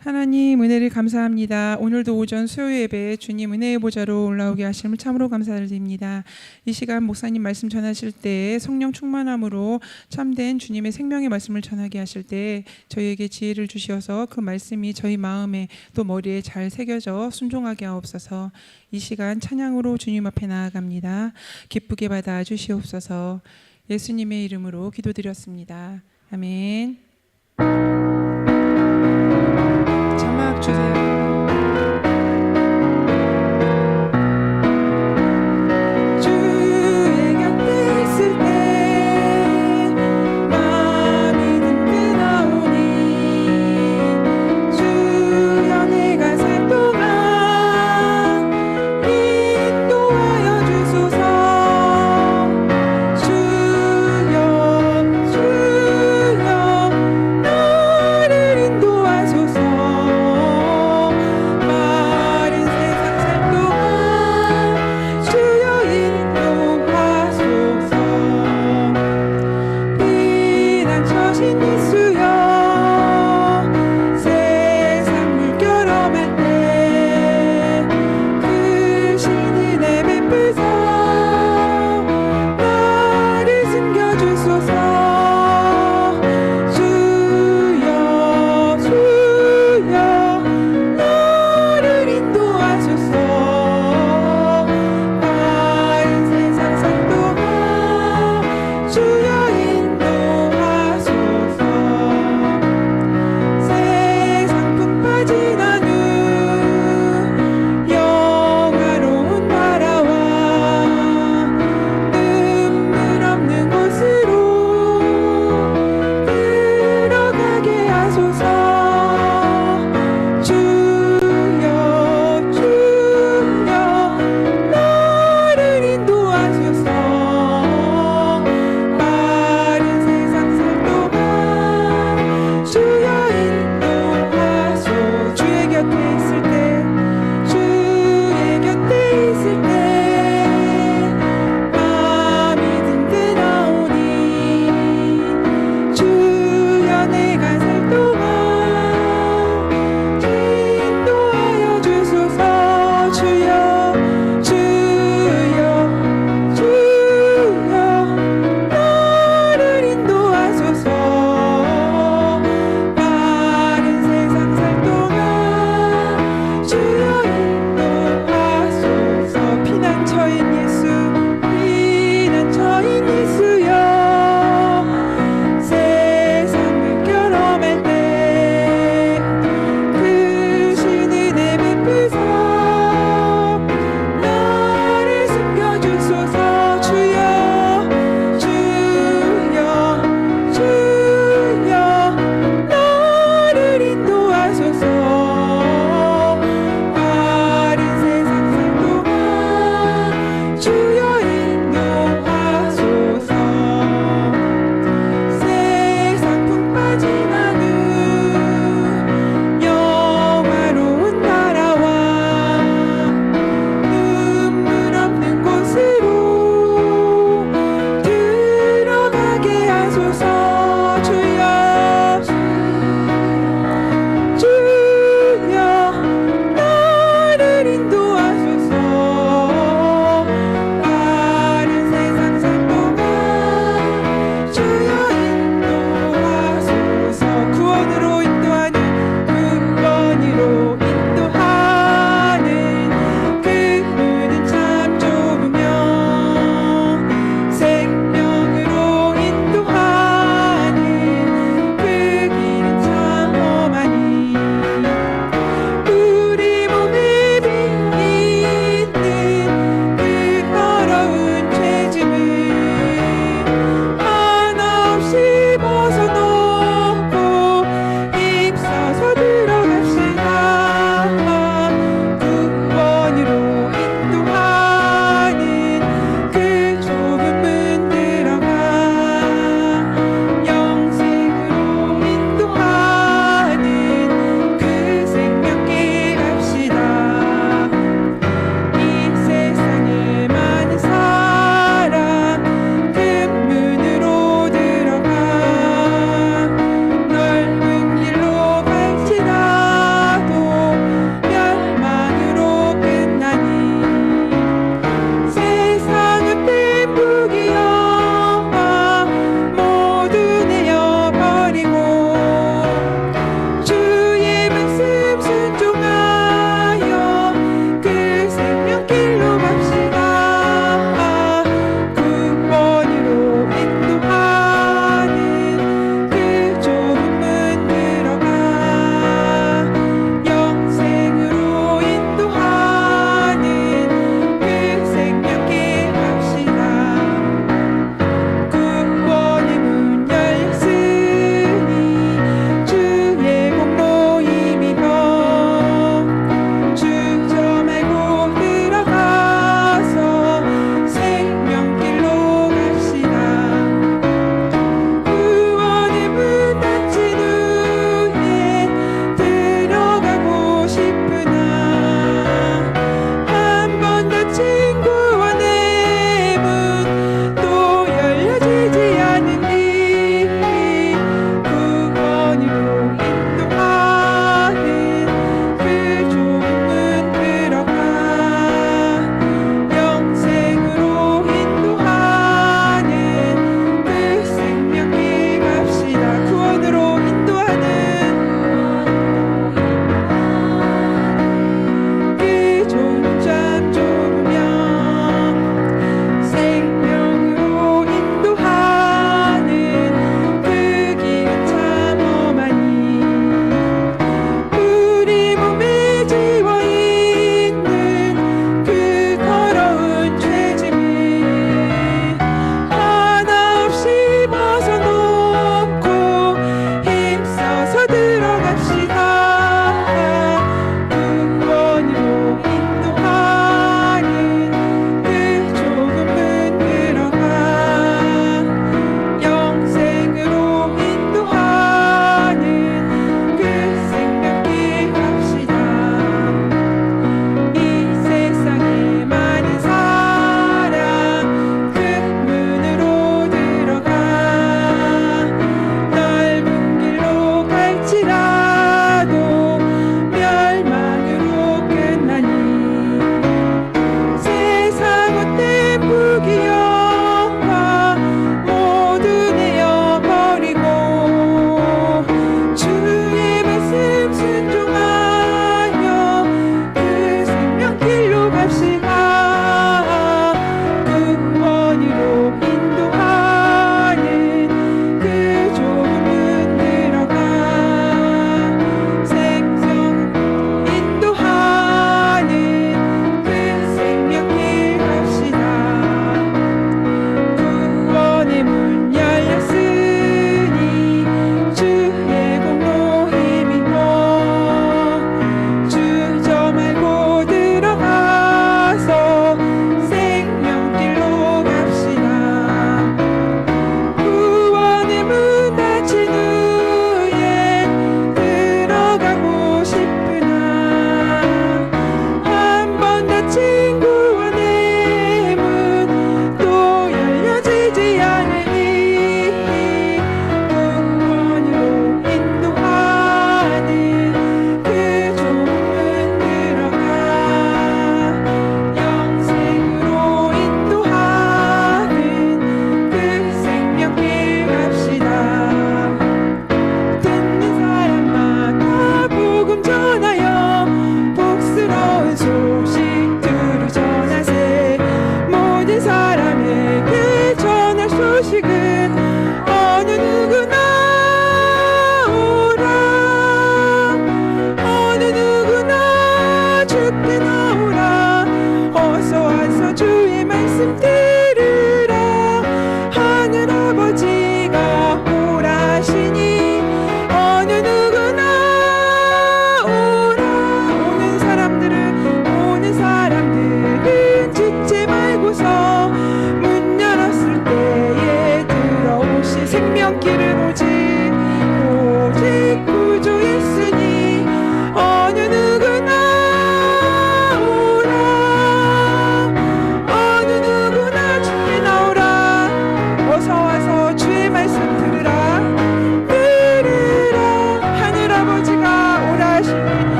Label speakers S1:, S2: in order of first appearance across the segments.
S1: 하나님 은혜를 감사합니다. 오늘도 오전 수요 예배에 주님 은혜의 보좌로 올라오게 하심을 참으로 감사드립니다. 이 시간 목사님 말씀 전하실 때 성령 충만함으로 참된 주님의 생명의 말씀을 전하게 하실 때 저희에게 지혜를 주시어서 그 말씀이 저희 마음에 또 머리에 잘 새겨져 순종하게 하옵소서. 이 시간 찬양으로 주님 앞에 나아갑니다. 기쁘게 받아 주시옵소서. 예수님의 이름으로 기도드렸습니다. 아멘. 자막 주세요. 주의 곁에 있을 때 마음이 든든하오니 주여 내가 살 동안 인도하여 주소서. 주여 주여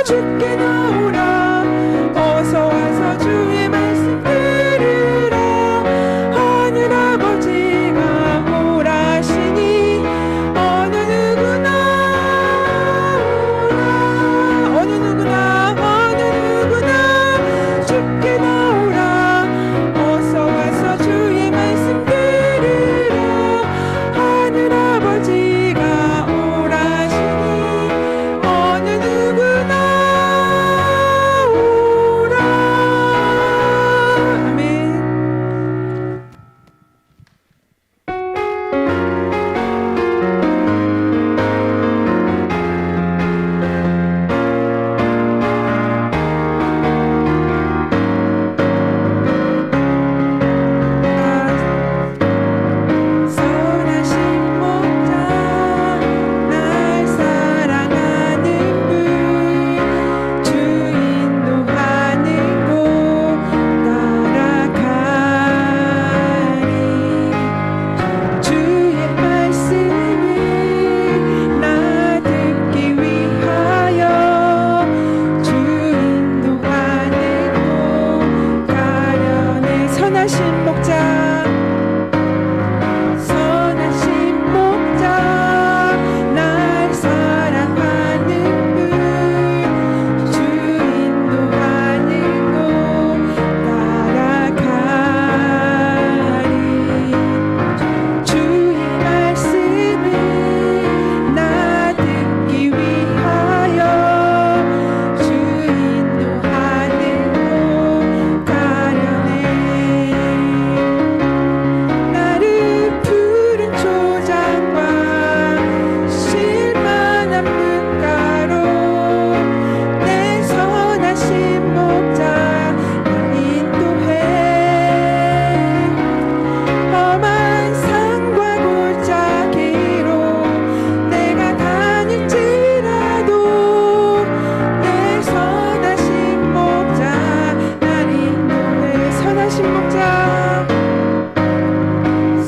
S1: 주께 나오라. 어서 와서 주의 말씀 들으라. 하늘 아버지가 오라시니 어느 누구나 오라. 어느 누구나 주께 나오라. 어서 와서 주의 말씀 들으라. 하늘 아버지가 오라시니 어느 누구나 오라. 아멘. 선하신 목자 날 사랑하는 분 주 인도하는 곳 따라가리. 주의 말씀을 나 듣기 위하여 주 인도하는 곳 가려네. 선하신 목자 선하신 목자 날 사랑하는 분 주 인도하는 곳 따라가리. 주의 말씀을 나 듣기 위하여 주 인도하는 곳 가려네. 나를 푸른 초장과 실만한 물가로 내 선하신 목자 날 인도해. 험한 산과 골짜기로 내가 다닐지라도 내 선하신 목자 날 인도해. 선하신 목자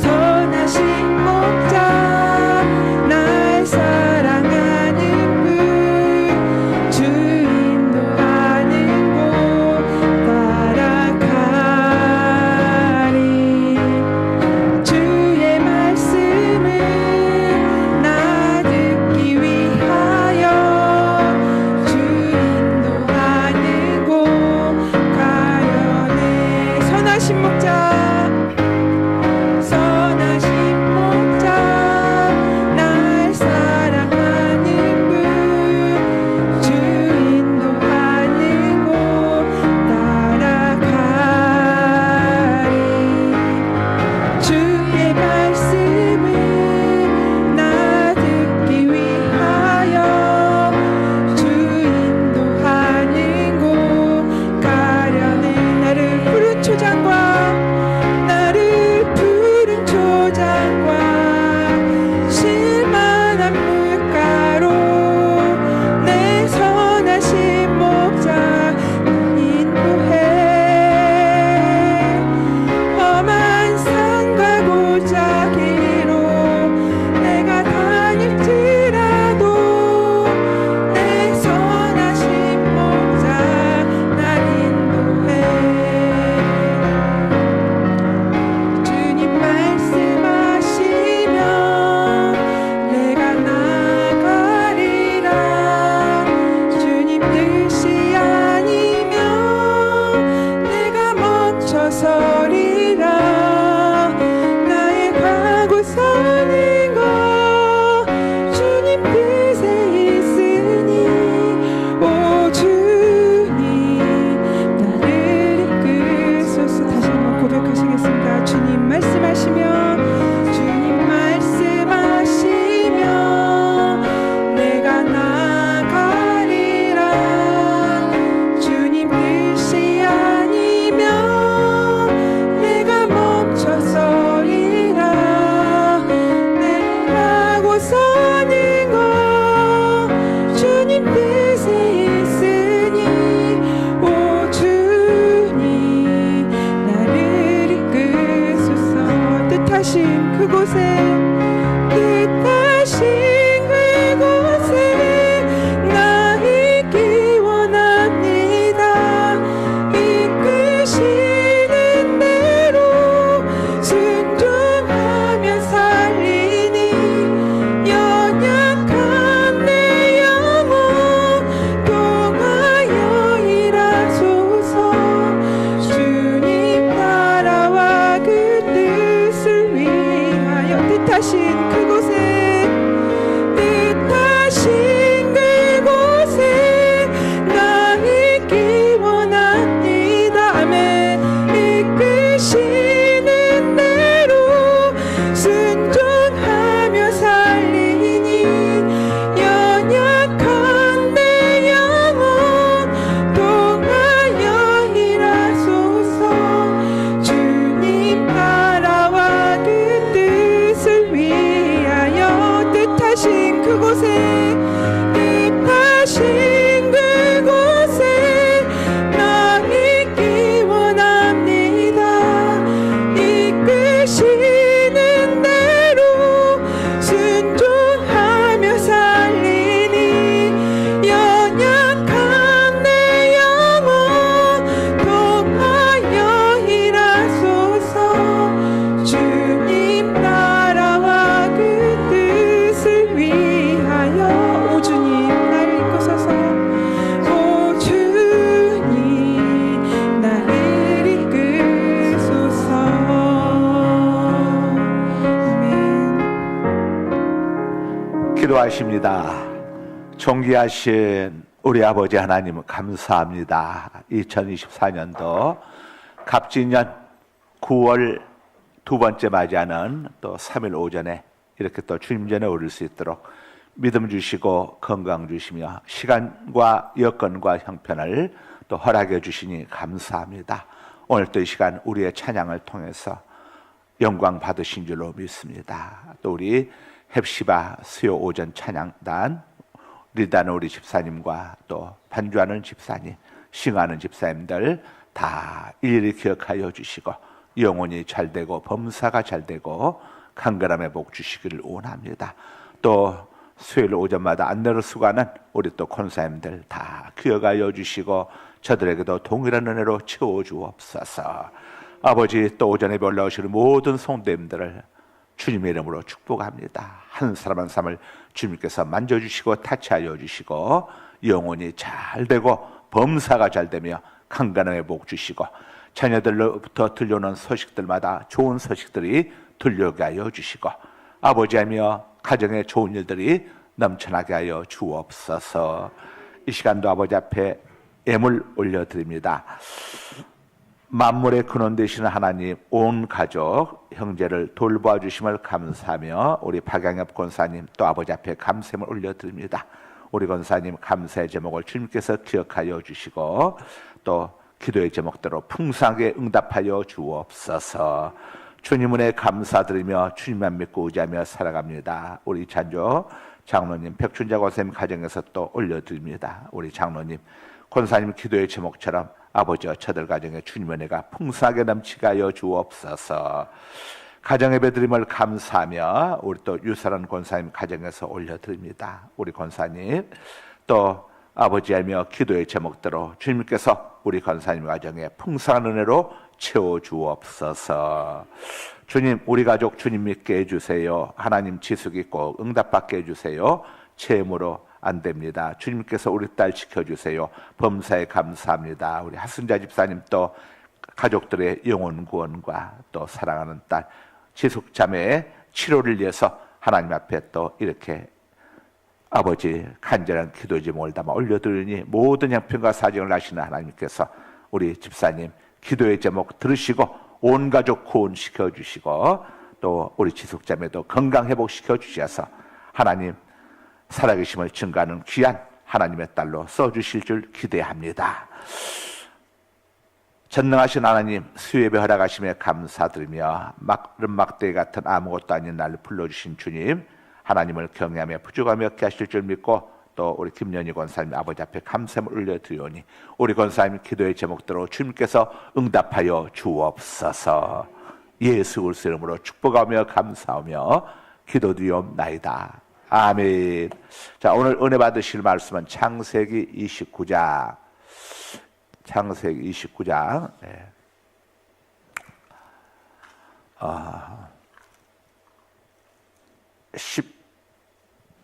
S1: 선하신 목자 날 사랑하는 분 주 인도하는 곳 따라가리. 주의 말씀을 나 듣기 위하여 주 인도하는 곳 가려네. 선하신 목자 선하신 목자 날 사랑하는 분 주 인도하는 곳 따라가리. 주의 말씀을 나 듣기 위하여 주 인도하는 곳 가려네. 나를 푸른 초장과 나를 푸른 초장과 실만한 물가로 내 선하신 목자 날 인도해. 험한 산과 골짜기로 내가 다닐지라도 내 선하신 목자 날 인도해. 주님 말씀하시면 내가 나가리라. 주님 뜻이 아니면 내가 멈춰서리라. 나의 가고 서는 것 주님 뜻에 있으니 오 주님 나를 이끄소서. 다시 한번 고백하시겠습니다. 주님 말씀하시면 내가 나가리라.
S2: 기도하십니다. 존귀하신 우리 아버지 하나님 감사합니다. 2024년도 갑진년 9월 두 번째 맞이하는 또 3일 오전에 이렇게 또 주님 전에 오를 수 있도록 믿음 주시고 건강 주시며 시간과 여건과 형편을 또 허락해 주시니 감사합니다. 오늘 또 이 시간 우리의 찬양을 통해서 영광 받으신 줄로 믿습니다. 또 우리 헵시바 수요 오전 찬양단 리다는 우리 집사님과 또 반주하는 집사님, 싱하는 집사님들 다 일일이 기억하여 주시고 영혼이 잘되고 범사가 잘되고 강건함의 복 주시기를 원합니다. 또 수요일 오전마다 안내로 수고하는 우리 또 권사님들 다 기억하여 주시고 저들에게도 동일한 은혜로 채워주옵소서. 아버지, 또 오전에 올라오시는 모든 성도님들을 주님의 이름으로 축복합니다. 한 사람 한 사람을 주님께서 만져주시고 타치하여 주시고 영혼이 잘되고 범사가 잘되며 강건함의 복 주시고 자녀들로부터 들려오는 소식들마다 좋은 소식들이 들려오게 하여 주시고 아버지하며 가정에 좋은 일들이 넘쳐나게 하여 주옵소서. 이 시간도 아버지 앞에 예물 올려드립니다. 만물의 근원 되시는 하나님, 온 가족 형제를 돌보아 주심을 감사하며 우리 박양엽 권사님 또 아버지 앞에 감사함을 올려드립니다. 우리 권사님 감사의 제목을 주님께서 기억하여 주시고 또 기도의 제목대로 풍성하게 응답하여 주옵소서. 주님 은혜 감사드리며 주님만 믿고 의지하며 살아갑니다. 우리 찬조 장로님 백춘자 권사님 가정에서 또 올려드립니다. 우리 장로님 권사님 기도의 제목처럼 아버지와 저들 가정에 주님의 은혜가 풍성하게 넘치게 하여 주옵소서. 가정 예배드림을 감사하며 우리 또 유사란 권사님 가정에서 올려드립니다. 우리 권사님 또 아버지하며 기도의 제목대로 주님께서 우리 권사님 가정에 풍성한 은혜로 채워주옵소서. 주님, 우리 가족 주님 믿게 해주세요. 하나님 지숙 있고 응답받게 해주세요. 채무로 안 됩니다. 주님께서 우리 딸 지켜주세요. 범사에 감사합니다. 우리 하순자 집사님 또 가족들의 영혼 구원과 또 사랑하는 딸 지숙 자매의 치료를 위해서 하나님 앞에 또 이렇게 아버지 간절한 기도 제목을 담아 올려드리니 모든 형편과 사정을 아시는 하나님께서 우리 집사님 기도의 제목 들으시고 온 가족 구원시켜 주시고 또 우리 지숙 자매도 건강 회복시켜 주셔서 하나님 살아계심을 증거하는 귀한 하나님의 딸로 써주실 줄 기대합니다. 전능하신 하나님 수요예배 허락하심에 감사드리며 마른 막대 같은 아무것도 아닌 나를 불러주신 주님 하나님을 경외하며 부족하며 얻게 하실 줄 믿고 또 우리 김연희 권사님 아버지 앞에 감사함을 올려드리오니 우리 권사님 기도의 제목대로 주님께서 응답하여 주옵소서. 예수 그리스도 이름으로 축복하며 감사하며 기도드리옵나이다. 아멘. 자, 오늘 은혜 받으실 말씀은 창세기 29장. 창세기 29장. 네.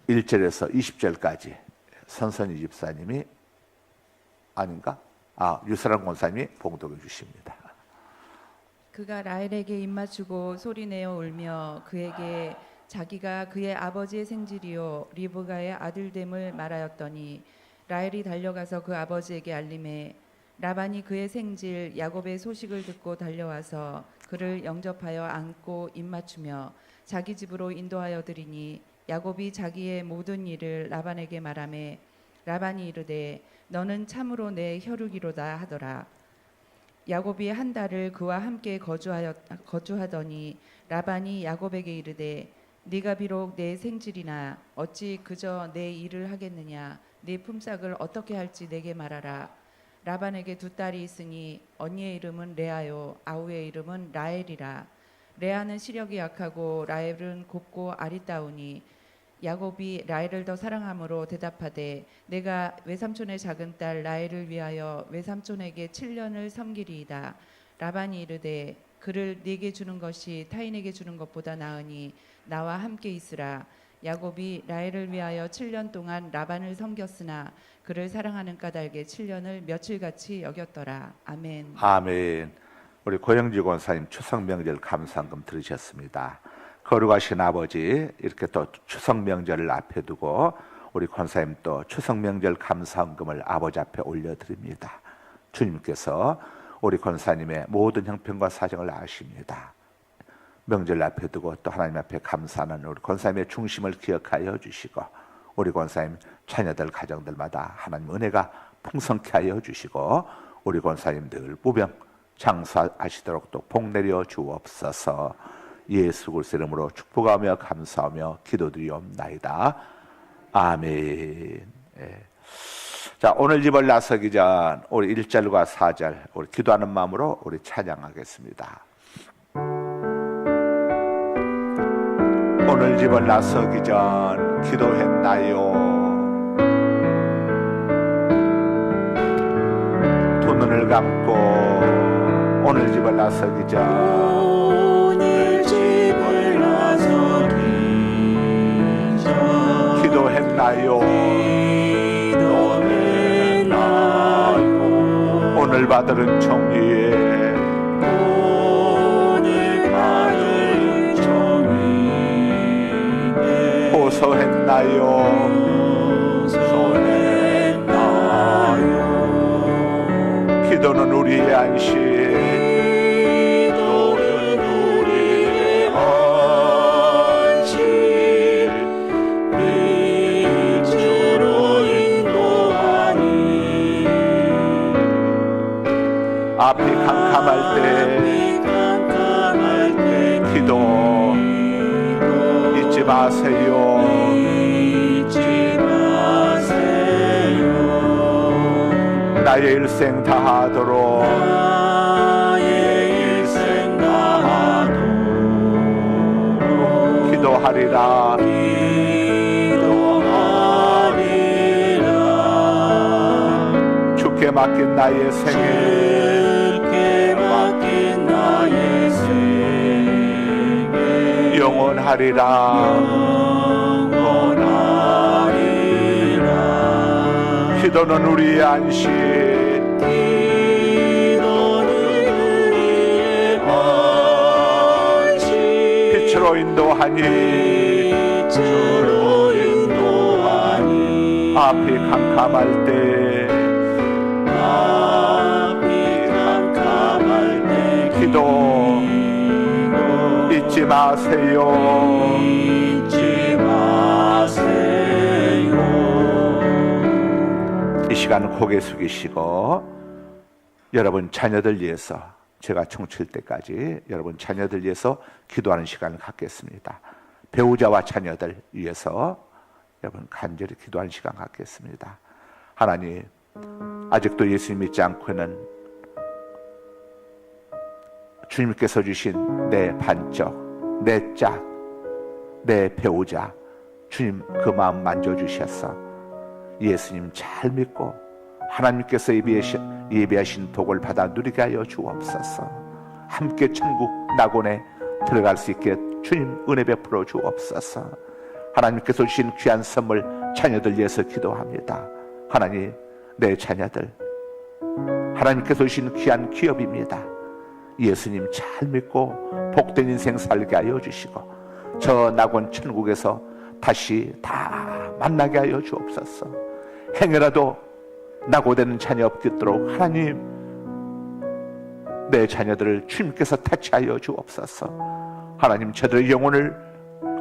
S2: 11절에서 20절까지 선선희 집사님이 아닌가? 유사람 권사님이 봉독해 주십니다.
S3: 그가 라헬에게 입맞추고 소리내어 울며 그에게 자기가 그의 아버지의 생질이요 리브가의 아들됨을 말하였더니 라헬이 달려가서 그 아버지에게 알림해 라반이 그의 생질 야곱의 소식을 듣고 달려와서 그를 영접하여 안고 입맞추며 자기 집으로 인도하여 드리니 야곱이 자기의 모든 일을 라반에게 말하매 라반이 이르되 너는 참으로 내 혈육이로다 하더라. 야곱이 한 달을 그와 함께 거주하더니 라반이 야곱에게 이르되 네가 비록 내 생질이나 어찌 그저 내 일을 하겠느냐. 네 품삯을 어떻게 할지 내게 말하라. 라반에게 두 딸이 있으니 언니의 이름은 레아요 아우의 이름은 라헬이라. 레아는 시력이 약하고 라헬은 곱고 아리따우니 야곱이 라헬을 더 사랑함으로 대답하되 내가 외삼촌의 작은 딸 라헬을 위하여 외삼촌에게 7년을 섬기리이다. 라반이 이르되 그를 네게 주는 것이 타인에게 주는 것보다 나으니 나와 함께 있으라. 야곱이 라헬을 위하여 7년 동안 라반을 섬겼으나 그를 사랑하는 까닭에 7년을 며칠같이 여겼더라. 아멘.
S2: 아멘. 우리 고영지 권사님 추석 명절 감사한금 들으셨습니다. 거룩하신 아버지, 이렇게 또 추석 명절을 앞에 두고 우리 권사님 또 추석 명절 감사헌금을 아버지 앞에 올려드립니다. 주님께서 우리 권사님의 모든 형편과 사정을 아십니다. 명절 앞에 두고 또 하나님 앞에 감사하는 우리 권사님의 중심을 기억하여 주시고, 우리 권사님 자녀들 가정들마다 하나님 은혜가 풍성케 하여 주시고, 우리 권사님 늘 무병 장수하시도록 또 복 내려 주옵소서. 예수 그리스도 이름으로 축복하며 감사하며 기도드리옵나이다. 아멘. 예. 자, 오늘 집을 나서기 전 우리 1절과 4절 우리 기도하는 마음으로 우리 찬양하겠습니다. 오늘 집을 나서기 전 기도했나요? 두 눈을 감고 오늘 집을 나서기 전
S4: 오늘 집을 나서기 전
S2: 기도했나요?
S4: 기도했나요?
S2: 오늘 받을 은총 위에
S4: 오늘 받을 은총 위에
S2: 호소했나요?
S4: 호소했나요?
S2: 기도는 우리의 안식,
S4: 기도는 우리의 안식, 빛으로 인도하니
S2: 앞이 캄캄할 때 기도 잊지 마세요.
S4: 잊지 마세요.
S2: 나의 일생 다하도록
S4: 나의 일생 다하도록
S2: 기도하리라.
S4: 기도하리라.
S2: 주께 맡긴 나의 생애
S4: 주께 맡긴 나의 생애
S2: 영원하리라.
S4: 영원하리라.
S2: 기도는 우리의 안식,
S4: 기도는 우리의 안식,
S2: 빛으로 인도하니
S4: 빛으로 인도하니
S2: 앞이 캄캄할 때
S4: 앞이 캄캄할 때
S2: 기도 잊지 마세요.
S4: 잊지 마세요.
S2: 이 시간 고개 숙이시고 여러분 자녀들 위해서, 제가 총칠 때까지 여러분 자녀들 위해서 기도하는 시간을 갖겠습니다. 배우자와 자녀들 위해서 여러분 간절히 기도하는 시간 갖겠습니다. 하나님, 아직도 예수 믿지 않고는 주님께서 주신 내 반쪽, 내 짝, 내 배우자, 주님 그 마음 만져주셔서 예수님 잘 믿고 하나님께서 예비하신 복을 받아 누리게 하여 주옵소서. 함께 천국 낙원에 들어갈 수 있게 주님 은혜 베풀어 주옵소서. 하나님께서 주신 귀한 선물 자녀들 위해서 기도합니다. 하나님, 내 자녀들 하나님께서 주신 귀한 기업입니다. 예수님 잘 믿고 복된 인생 살게 하여 주시고 저 낙원 천국에서 다시 다 만나게 하여 주옵소서. 행여라도 낙오되는 자녀 없겠도록 하나님, 내 자녀들을 주님께서 타치하여 주옵소서. 하나님, 저들의 영혼을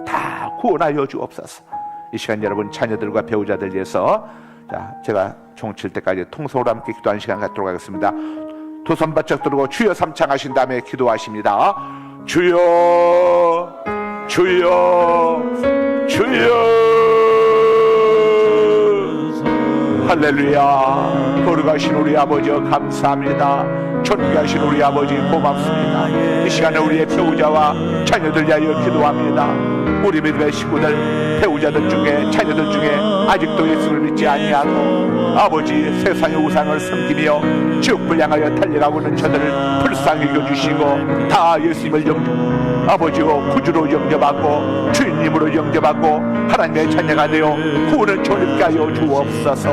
S2: 다 구원하여 주옵소서. 이 시간 여러분 자녀들과 배우자들 위해서 제가 종칠 때까지 통성으로 함께 기도하는 시간 갖도록 하겠습니다. 두 손 바짝 들고 주여 삼창하신 다음에 기도하십니다. 주여, 주여, 주여. 할렐루야. 거룩하신 우리 아버지 감사합니다. 존귀하신 우리 아버지 고맙습니다. 이 시간에 우리의 배우자와 자녀들 위하여 기도합니다. 우리 믿음의 식구들, 배우자들 중에 자녀들 중에 아직도 예수를 믿지 아니하고 아버지 세상의 우상을 섬기며 지옥불 향하여 달려가고 있는 저들을 불쌍히 여겨주시고 다 예수님을 아버지로 구주로 영접하고 주인님으로 영접하고 하나님의 자녀가 되어 구원을 조립게 하여 주옵소서.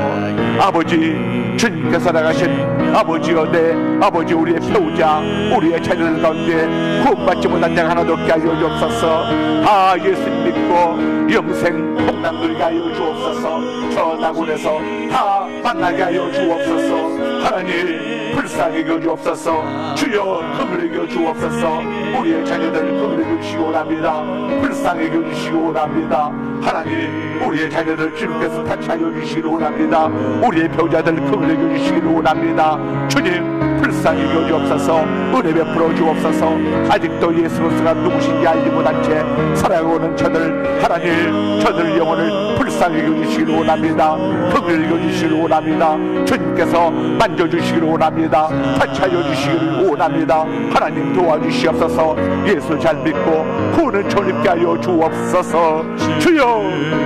S2: 아버지, 주님께서 나가신 아버지여 내 아버지 우리의 배우자 우리의 자녀들 가운데 구원받지 못한 자 하나도 없게 하여 주옵소서. 다 예수님 믿고 영생 복남 누리게 하여 주옵소서. 저 낙원에서 다 만나게 하여 주옵소서. 하나님 불쌍히 여겨 주옵소서. 주여 긍휼히 여겨 주옵소서. 우리의 자녀들 긍휼히 여기시기 원합니다. 불쌍히 여겨 주시기 원합니다. 하나님 우리의 자녀들 주님께서 타치하여 주시기를 원합니다. 우리의 배우자들 긍휼히 여겨 주시기를 원합니다. 주님 불쌍히 여겨 주옵소서. 은혜 베풀어 주옵소서. 아직도 예수 그리스도가 누구신지 알지 못한 채 살아가고는 저들 하나님 저들 영혼을 불쌍히 여겨 주시기를 원합니다. 긍휼히 여겨 주시기를 원합니다. 주님께서 만져주시기를 원합니다. 타치하여 주시기를 원합니다. 하나님 도와주시옵소서. 예수 잘 믿고 구원을 전입게 하여 주옵소서. 주여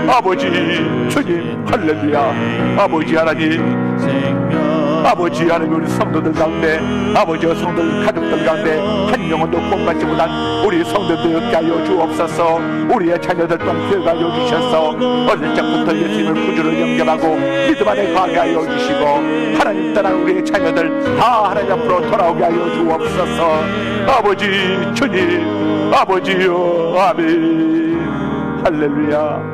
S2: 아버지 주님 할렐루야. 아버지 하나님 아버지 하나님 우리 성도들 가운데 아버지와 성도들 가족들 가운데 한 영혼도 구원받지 못한 우리 성도들 얻게 하여 주옵소서. 우리의 자녀들 또한 구원하여 하여 주셔서 어릴 적부터 예수님을 구주로 영접하고 믿음 안에 거하게 하여 주시고 하나님 떠난 우리의 자녀들 다 하나님 앞으로 돌아오게 하여 주옵소서. 아버지 주님 아버지요 아멘 할렐루야.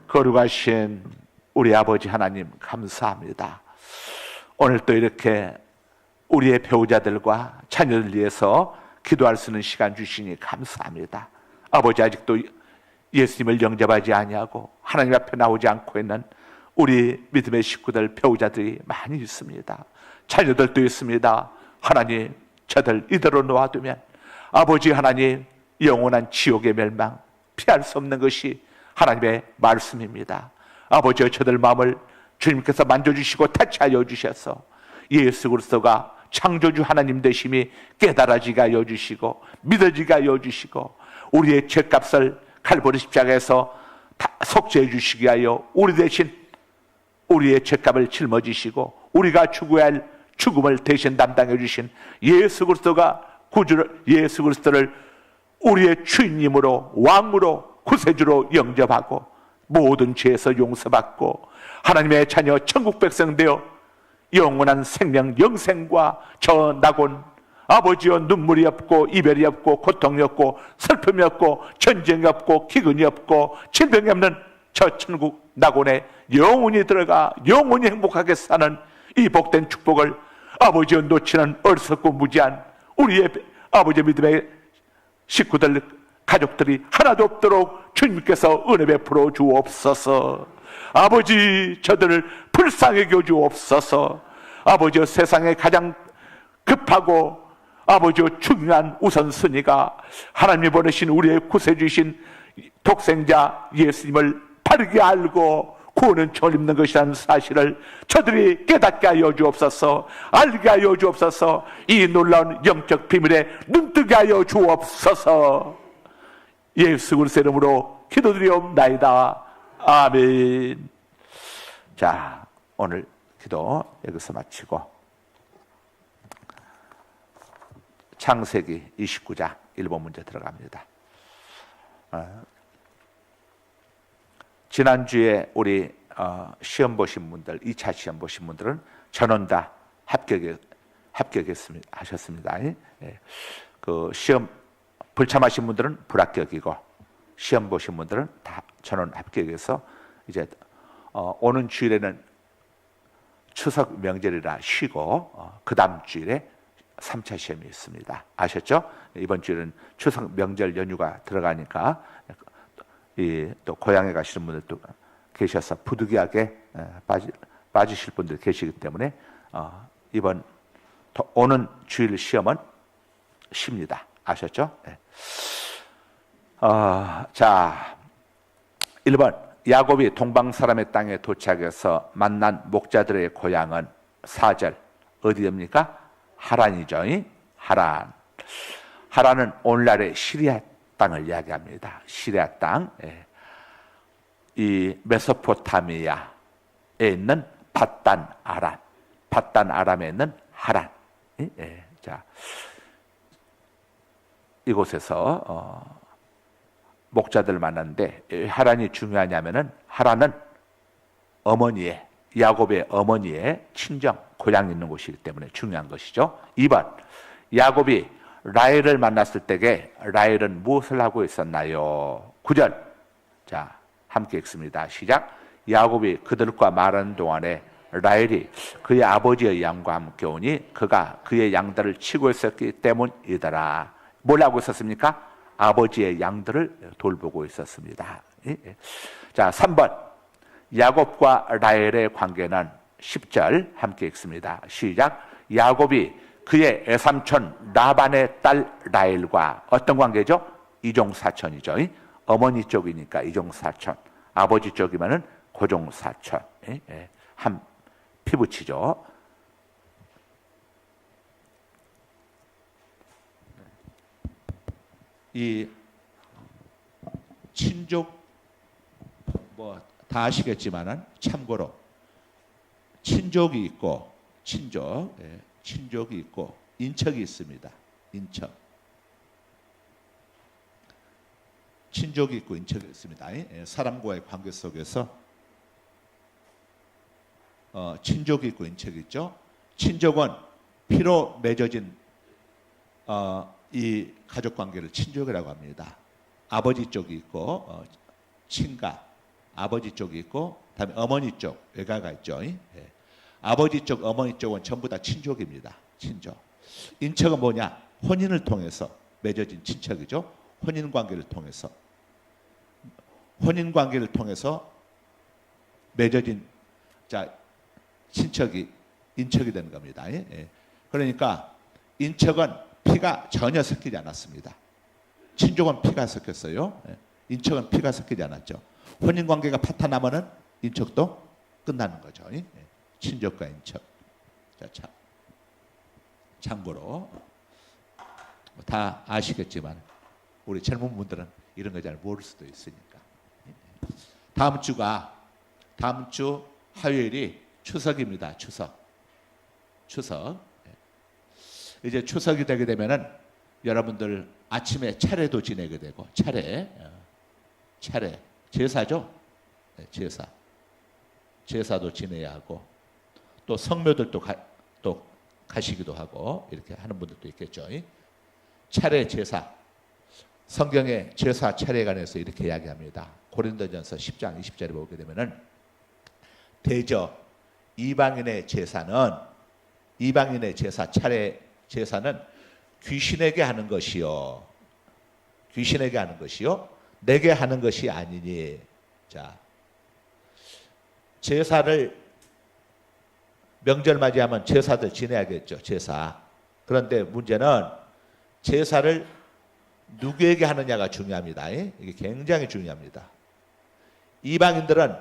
S2: 거룩하신 우리 아버지 하나님 감사합니다. 오늘 또 이렇게 우리의 배우자들과 자녀들 위해서 기도할 수 있는 시간 주시니 감사합니다. 아버지 아직도 예수님을 영접하지 아니하고 하나님 앞에 나오지 않고 있는 우리 믿음의 식구들 배우자들이 많이 있습니다. 자녀들도 있습니다. 하나님 저들 이대로 놓아두면 아버지 하나님 영원한 지옥의 멸망 피할 수 없는 것이 하나님의 말씀입니다. 아버지의 저들 마음을 주님께서 만져주시고 타치하여 주셔서 예수 그리스도가 창조주 하나님 되심이 깨달아지게 하여 주시고 믿어지게 하여 주시고 우리의 죄값을 칼보리 십자가에서 다 속죄해 주시게 하여 우리 대신 우리의 죄값을 짊어지시고 우리가 죽어야 할 죽음을 대신 담당해 주신 예수 그리스도가 예수 그리스도를 우리의 주인님으로 왕으로 구세주로 영접하고 모든 죄에서 용서받고 하나님의 자녀 천국 백성 되어 영원한 생명 영생과 저 낙원 아버지여 눈물이 없고 이별이 없고 고통이 없고 슬픔이 없고 전쟁이 없고 기근이 없고 질병이 없는 저 천국 낙원에 영원히 들어가 영원히 행복하게 사는 이 복된 축복을 아버지여 놓치는 어리석고 무지한 우리의 아버지 믿음의 식구들 가족들이 하나도 없도록 주님께서 은혜 베풀어 주옵소서. 아버지 저들을 불쌍히 여겨 주옵소서. 아버지 세상에 가장 급하고 아버지 중요한 우선순위가 하나님이 보내신 우리의 구세주이신 독생자 예수님을 바르게 알고 구원은 절 입는 것이라는 사실을 저들이 깨닫게 하여 주옵소서. 알게 하여 주옵소서. 이 놀라운 영적 비밀에 눈뜨게 하여 주옵소서. 예수 그리스도의 이름으로 기도드리옵나이다. 아멘. 자, 오늘 기도 여기서 마치고 창세기 29장 1번 문제 들어갑니다. 지난주에 우리 시험 보신 분들 2차 시험 보신 분들은 전원 다 합격하셨습니다. 예. 그 시험 불참하신 분들은 불합격이고 시험 보신 분들은 다 전원 합격해서 이제 오는 주일에는 추석 명절이라 쉬고 그 다음 주일에 3차 시험이 있습니다. 아셨죠? 이번 주일은 추석 명절 연휴가 들어가니까 또 고향에 가시는 분들도 계셔서 부득이하게 빠지실 분들 계시기 때문에 이번 오는 주일 시험은 쉽니다. 아셨죠? 네. 자, 1번 야곱이 동방 사람의 땅에 도착해서 만난 목자들의 고향은 4절 어디입니까? 하란이죠. 하란. 하란은 오늘날의 시리아 땅을 이야기합니다. 시리아 땅. 예. 이 메소포타미아에 있는 밧단 아람. 밧단 아람에 있는 하란. 예. 자, 이곳에서 목자들 만났는데 하란이 중요하냐면은 하란은 어머니의 야곱의 어머니의 친정, 고향이 있는 곳이기 때문에 중요한 것이죠. 2번, 야곱이 라헬을 만났을 때에 라헬은 무엇을 하고 있었나요? 9절, 자 함께 읽습니다. 시작. 야곱이 그들과 말하는 동안에 라헬이 그의 아버지의 양과 함께 오니 그가 그의 양들을 치고 있었기 때문이더라. 뭘 하고 있었습니까? 아버지의 양들을 돌보고 있었습니다. 자 3번, 야곱과 라헬의 관계는 10절 함께 읽습니다. 시작. 야곱이 그의 애삼촌 라반의 딸 라헬과 어떤 관계죠? 이종사촌이죠. 어머니 쪽이니까 이종사촌, 아버지 쪽이면은 고종사촌. 한 피붙이죠. 이 친족 뭐 다 아시겠지만은 참고로 친족이 있고 친족이 있고 인척이 있습니다. 인척. 친족이 있고 인척이 있습니다. 사람과의 관계 속에서 친족이 있고 인척이 있죠. 친족은 피로 맺어진 이 가족 관계를 친족이라고 합니다. 아버지 쪽이 있고 친가, 아버지 쪽이 있고 그다음에 어머니 쪽, 외가가 있죠. 아버지 쪽, 어머니 쪽은 전부 다 친족입니다. 친족. 인척은 뭐냐? 혼인을 통해서 맺어진 친척이죠. 혼인 관계를 통해서 맺어진 친척이 인척이 되는 겁니다. 그러니까 인척은 피가 전혀 섞이지 않았습니다. 친족은 피가 섞였어요. 인척은 피가 섞이지 않았죠. 혼인 관계가 파탄나면은 인척도 끝나는 거죠. 친족과 인척. 자, 참고로 다 아시겠지만 우리 젊은 분들은 이런 거 잘 모를 수도 있으니까. 다음 주 화요일이 추석입니다. 추석. 이제 추석이 되게 되면은 여러분들 아침에 차례도 지내게 되고 차례 제사죠. 제사도 지내야 하고 또 성묘들도 또 가시기도 하고 이렇게 하는 분들도 있겠죠. 차례 제사. 성경의 제사 차례에 관해서 이렇게 이야기합니다. 고린도전서 10장 20절에 보게 되면은 대저 이방인의 차례 제사는 귀신에게 하는 것이요 내게 하는 것이 아니니. 자, 제사를 명절 맞이하면 제사들 지내야겠죠. 제사. 그런데 문제는 제사를 누구에게 하느냐가 중요합니다. 이게 굉장히 중요합니다. 이방인들은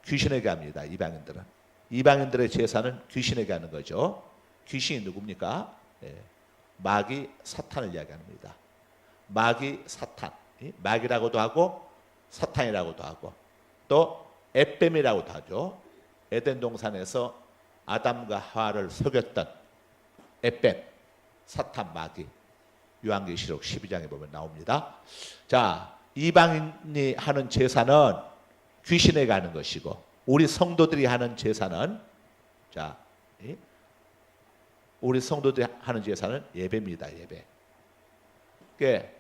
S2: 귀신에게 합니다. 이방인들의 제사는 귀신에게 하는 거죠. 귀신이 누굽니까? 마귀 사탄을 이야기합니다. 마귀 사탄. 마귀라고도 하고 사탄이라고도 하고 또 에뱀이라고도 하죠. 에덴 동산에서 아담과 하와를 속였던 에뱀, 사탄, 마귀. 요한계시록 12장에 보면 나옵니다. 자, 이방인이 하는 제사는 귀신에게 하는 것이고 우리 성도들이 하는 제사는 예배입니다. 예배.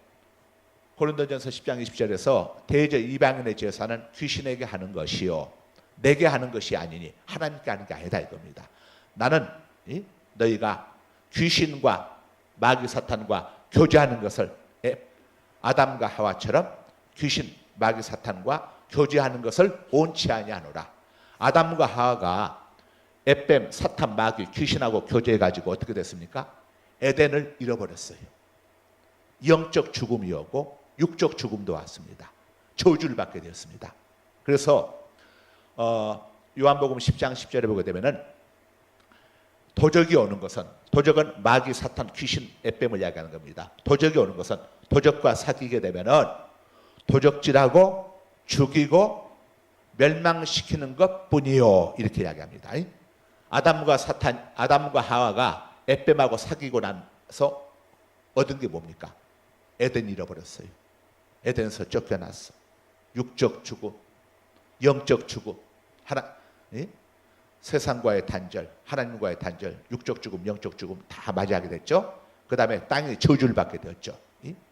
S2: 고린도전서 10장 20절에서 대저 이방인의 제사는 귀신에게 하는 것이요 내게 하는 것이 아니니 하나님께 하는 게 아니다 이겁니다. 나는 너희가 귀신과 마귀 사탄과 교제하는 것을 아담과 하와처럼 귀신 마귀 사탄과 교제하는 것을 원치 아니하노라. 아담과 하와가 에뱀 사탄 마귀 귀신하고 교제해 가지고 어떻게 됐습니까? 에덴을 잃어버렸어요. 영적 죽음이 오고 육적 죽음도 왔습니다. 저주를 받게 되었습니다. 그래서 요한복음 10장 10절에 보게 되면은 도적이 오는 것은 도적은 마귀 사탄 귀신 에뱀을 이야기하는 겁니다. 도적이 오는 것은 도적과 사귀게 되면은 도적질하고 죽이고 멸망시키는 것뿐이요 이렇게 이야기합니다. 아담과 하와가 에뱀하고 사귀고 나서 얻은 게 뭡니까? 에덴 잃어버렸어요. 에덴에서 쫓겨났어. 육적 죽음, 영적 죽음. 세상과의 단절, 하나님과의 단절, 육적 죽음, 영적 죽음 다 맞이하게 됐죠. 그 다음에 땅이 저주를 받게 되었죠.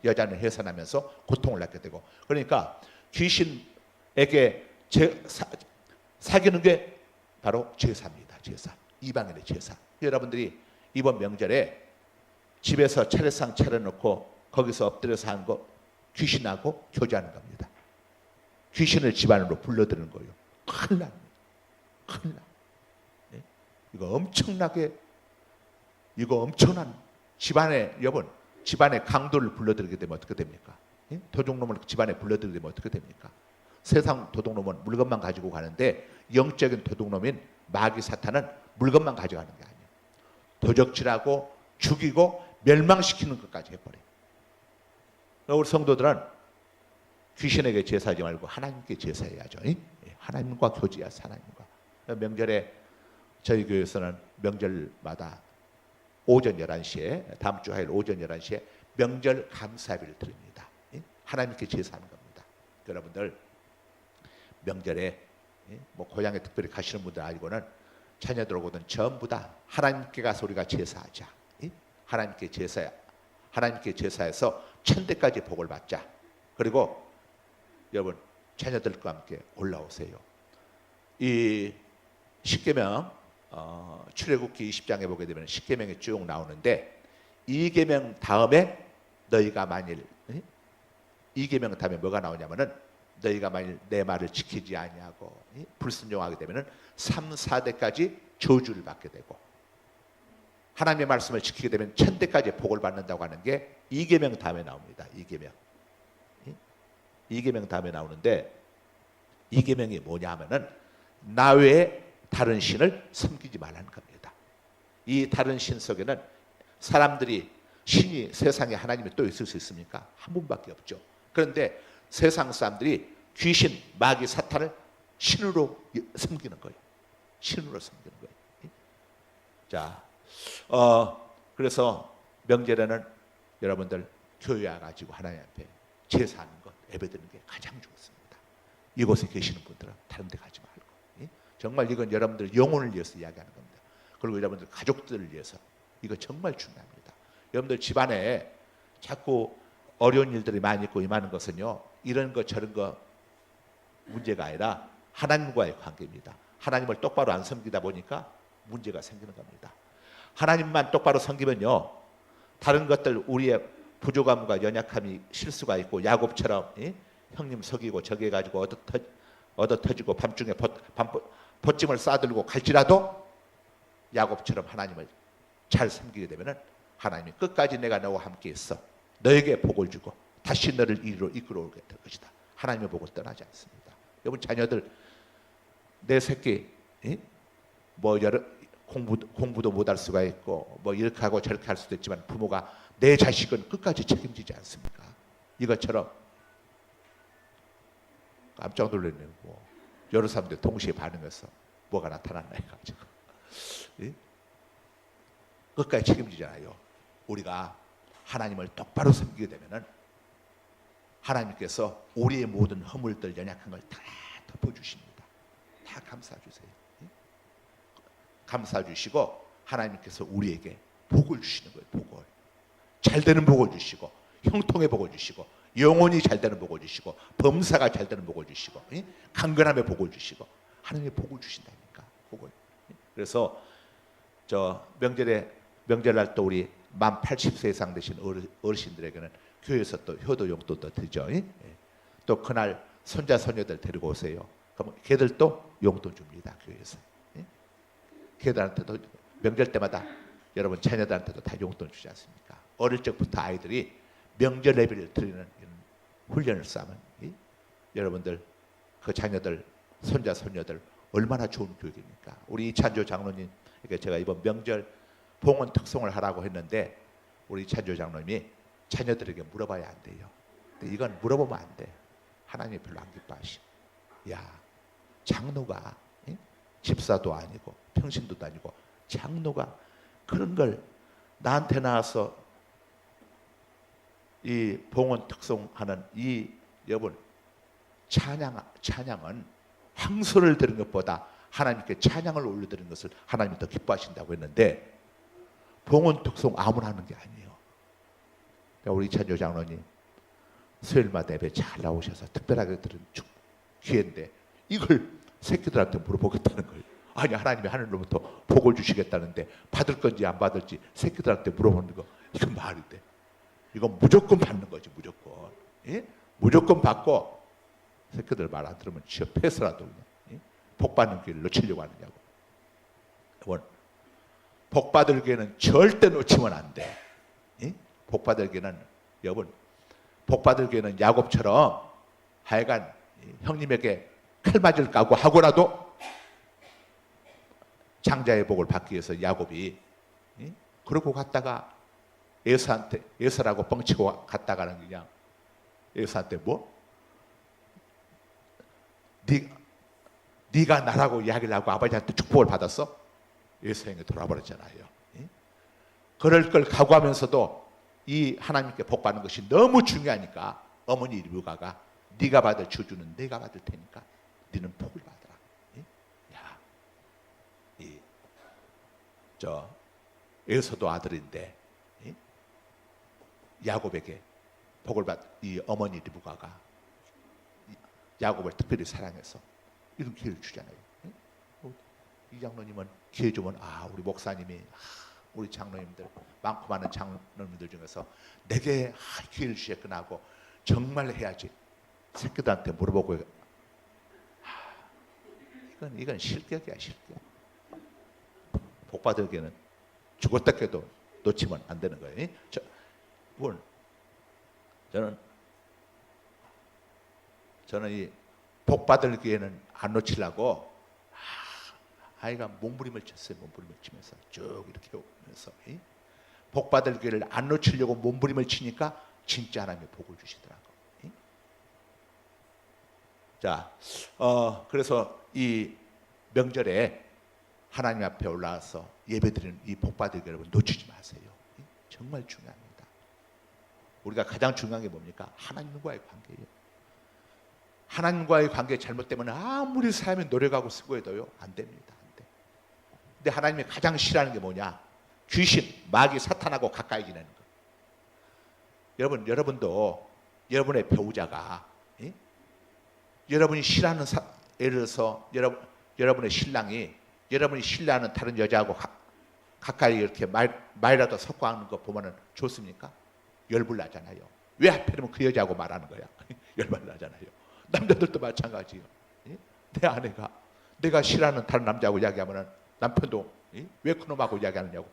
S2: 여자는 해산하면서 고통을 받게 되고. 그러니까 귀신에게 사귀는 게 바로 제사입니다. 제사. 이방인의 제사. 여러분들이 이번 명절에 집에서 차례상 차려놓고 거기서 엎드려서 하는 거 귀신하고 교제하는 겁니다. 귀신을 집 안으로 불러들이는 거예요. 큰일 납니다. 큰일 납니다. 이거 엄청난 집안에 여러분 집안의 강도를 불러들이게 되면 어떻게 됩니까? 도둑놈을 집안에 불러들이게 되면 어떻게 됩니까? 세상 도둑놈은 물건만 가지고 가는데 영적인 도둑놈인 마귀 사탄은 물건만 가져가는 게 아니에요. 도적질하고 죽이고 멸망시키는 것까지 해버려요. 우리 성도들은 귀신에게 제사하지 말고 하나님께 제사해야죠. 하나님과 교제해야죠. 하나님과. 명절에 저희 교회에서는 명절마다 오전 11시에 다음 주 화요일 오전 11시에 명절 감사비를 드립니다. 하나님께 제사하는 겁니다. 여러분들 명절에 뭐 고향에 특별히 가시는 분들 아니고는 자녀들 오거든 전부 다 하나님께 가서 우리가 제사하자. 하나님께 제사해서 천대까지 복을 받자. 그리고 여러분 자녀들과 함께 올라오세요. 이 십계명 출애굽기 20장에 보게 되면 십계명이 쭉 나오는데 이 계명 다음에 너희가 만일 이 계명 다음에 뭐가 나오냐면은 너희가 만일 내 말을 지키지 아니하고 불순종하게 되면은 3, 4대까지 저주를 받게 되고 하나님의 말씀을 지키게 되면 1000대까지 복을 받는다고 하는 게 이 계명 다음에 나옵니다. 이 계명 다음에 나오는데 이 계명이 뭐냐 하면은 나 외에 다른 신을 섬기지 말라는 겁니다. 이 다른 신 속에는 사람들이 신이 세상에 하나님이 또 있을 수 있습니까? 한 분밖에 없죠. 그런데 세상 사람들이 귀신, 마귀, 사탄을 신으로 섬기는 거예요. 신으로 섬기는 거예요. 자, 그래서 명절에는 여러분들 교회 와가지고 하나님 앞에 제사하는 것, 예배드리는 게 가장 좋습니다. 이곳에 계시는 분들은 다른 데 가지 말고 정말 이건 여러분들 영혼을 위해서 이야기하는 겁니다. 그리고 여러분들 가족들을 위해서 이거 정말 중요합니다. 여러분들 집안에 자꾸 어려운 일들이 많이 있고 임하는 것은요 이런 거 저런 거 문제가 아니라 하나님과의 관계입니다. 하나님을 똑바로 안 섬기다 보니까 문제가 생기는 겁니다. 하나님만 똑바로 섬기면요 다른 것들 우리의 부족함과 연약함이 실수가 있고 야곱처럼 형님 속이고 저기 해가지고 얻어 터지고 밤중에 벗짐을 싸들고 갈지라도 야곱처럼 하나님을 잘 섬기게 되면은 하나님이 끝까지 내가 너와 함께 있어 너에게 복을 주고 다시 너를 이리로 이끌어오게 될 것이다. 하나님의 복을 떠나지 않습니다. 여러분 자녀들 내 새끼 뭐 여러 공부도 못할 수가 있고 뭐 이렇게 하고 저렇게 할 수도 있지만 부모가 내 자식은 끝까지 책임지지 않습니까? 이것처럼 깜짝 놀랐네요. 뭐 여러 사람들 동시에 반응해서 뭐가 나타났나 해가지고 끝까지 책임지잖아요. 우리가 하나님을 똑바로 섬기게 되면은 하나님께서 우리의 모든 허물들 연약한 걸 다 덮어주십니다. 다 감싸주세요. 감싸주시고 하나님께서 우리에게 복을 주시는 거예요. 복을 잘 되는 복을 주시고 형통의 복을 주시고 영혼이 잘 되는 복을 주시고 범사가 잘 되는 복을 주시고 강건함의 복을 주시고 하나님의 복을 주신다니까. 복을. 그래서 저 명절날 또 우리 만 80세 이상 되신 어르신들에게는 교회에서 또 효도 용돈도 드리죠. 또 그날 손자 손녀들 데리고 오세요. 그럼 걔들도 용돈 줍니다. 교회에서. 걔들한테도 명절 때마다 여러분 자녀들한테도 다 용돈 주지 않습니까? 어릴 적부터 아이들이 명절 예배를 드리는 이런 훈련을 쌓으면 여러분들 그 자녀들 손자 손녀들 얼마나 좋은 교육입니까? 우리 이찬조 장로님에게 제가 이번 명절 봉헌 특송을 하라고 했는데 우리 이찬조 장로님이 자녀들에게 물어봐야 안 돼요. 근데 이건 물어보면 안 돼. 하나님이 별로 안 기뻐하시. 야 장로가 집사도 아니고 평신도도 아니고 장로가 그런 걸 나한테 나와서 이 봉헌 특송하는 이 여러분 찬양은 황소를 드는 것보다 하나님께 찬양을 올려드리는 것을 하나님이 더 기뻐하신다고 했는데 봉헌 특송 아무나 하는 게 아니에요. 그러니까 우리 이찬조 장로님 수요일마다 예배 잘 나오셔서 특별하게 들은 기회인데 이걸 새끼들한테 물어보겠다는 거예요. 아니 하나님이 하늘로부터 복을 주시겠다는데 받을 건지 안 받을지 새끼들한테 물어보는 거 이건 말이 돼. 이건 무조건 받는 거지 무조건. 예? 무조건 받고 새끼들 말 안 들으면 취업해서라도 예? 복 받는 기회를 놓치려고 하느냐고. 여러분 복 받을 기회는 절대 놓치면 안 돼. 예? 복 받을 기회는 여러분 복 받을 기회는 야곱처럼 하여간 형님에게 칼맞을 까고 하고라도 장자의 복을 받기 위해서 야곱이 그러고 갔다가 에서라고 뻥치고 갔다가는 그냥 에서한테 뭐? 네가 나라고 이야기를 하고 아버지한테 축복을 받았어? 에서에게 돌아버렸잖아요. 그럴 걸 각오하면서도 이 하나님께 복 받는 것이 너무 중요하니까 어머니 리브가가 네가 받을 저주는 내가 받을 테니까 너는 복을 받아라. 야, 저 에서도 아들인데 야곱에게 복을 이 어머니 리브가가 야곱을 특별히 사랑해서 이런 기회를 주잖아요. 이 장로님은 기회 주면 우리 목사님이 우리 장로님들 많고 많은 장로님들 중에서 내게 기회를 주셨구나 하고 정말 해야지. 새끼들한테 물어보고 이건 실격이야 실격. 복 받을 기회는 죽었다 깨도 놓치면 안 되는 거예요. 저는 이 복 받을 기회는 안 놓치려고 아이가 몸부림을 쳤어요. 몸부림을 치면서 쭉 이렇게 오면서 복 받을 기회를 안 놓치려고 몸부림을 치니까 진짜 하나님의 복을 주시더라고. 자, 그래서 이 명절에 하나님 앞에 올라와서 예배드리는 이 복 받을 기회 여러분 놓치지 마세요. 정말 중요합니다. 우리가 가장 중요한 게 뭡니까? 하나님과의 관계예요. 하나님과의 관계 잘못되면 아무리 삶에 노력하고 수고해도요 안 됩니다. 안 돼. 근데 하나님이 가장 싫어하는 게 뭐냐? 귀신, 마귀, 사탄하고 가까이 지내는 거. 여러분도 여러분의 배우자가 여러분이 싫어하는 예를 들어서 여러분의 신랑이 여러분이 신뢰하는 다른 여자하고 가까이 이렇게 말이라도 섞어 하는 거 보면은 좋습니까? 열불 나잖아요. 왜 하필이면 그 여자하고 말하는 거야? 열불 나잖아요. 남자들도 마찬가지예요. 내 아내가 내가 싫어하는 다른 남자하고 이야기하면은 남편도 왜 그놈하고 이야기하느냐고.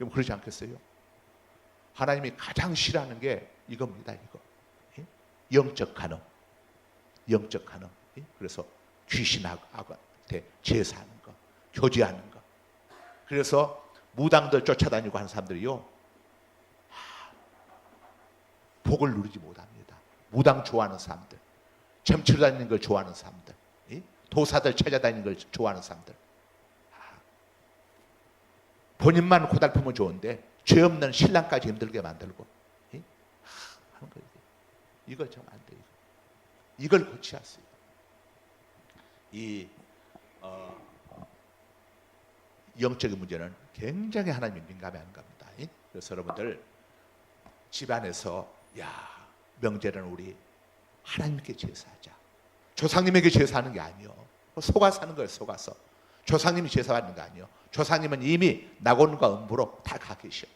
S2: 여러분 그러지 않겠어요? 하나님이 가장 싫어하는 게 이겁니다. 이거 영적 간음, 영적 간음. 그래서 귀신하고한테 제사하는 거, 교제하는 거. 그래서 무당들 쫓아다니고 하는 사람들이요 복을 누리지 못합니다. 무당 좋아하는 사람들, 점치러 다니는 걸 좋아하는 사람들, 도사들 찾아다니는 걸 좋아하는 사람들. 본인만 고달프면 좋은데 죄 없는 신랑까지 힘들게 만들고 하는 거예요. 이거 참 안 돼요. 이걸 고치하세요. 이 영적인 문제는 굉장히 하나님이 민감해하는 겁니다. 그래서 여러분들 집안에서 명절은 우리 하나님께 제사하자. 조상님에게 제사하는 게 아니요. 속아서 하는 거예요. 속아서. 조상님이 제사하는 거 아니요. 조상님은 이미 낙원과 음부로 다 가 계셔.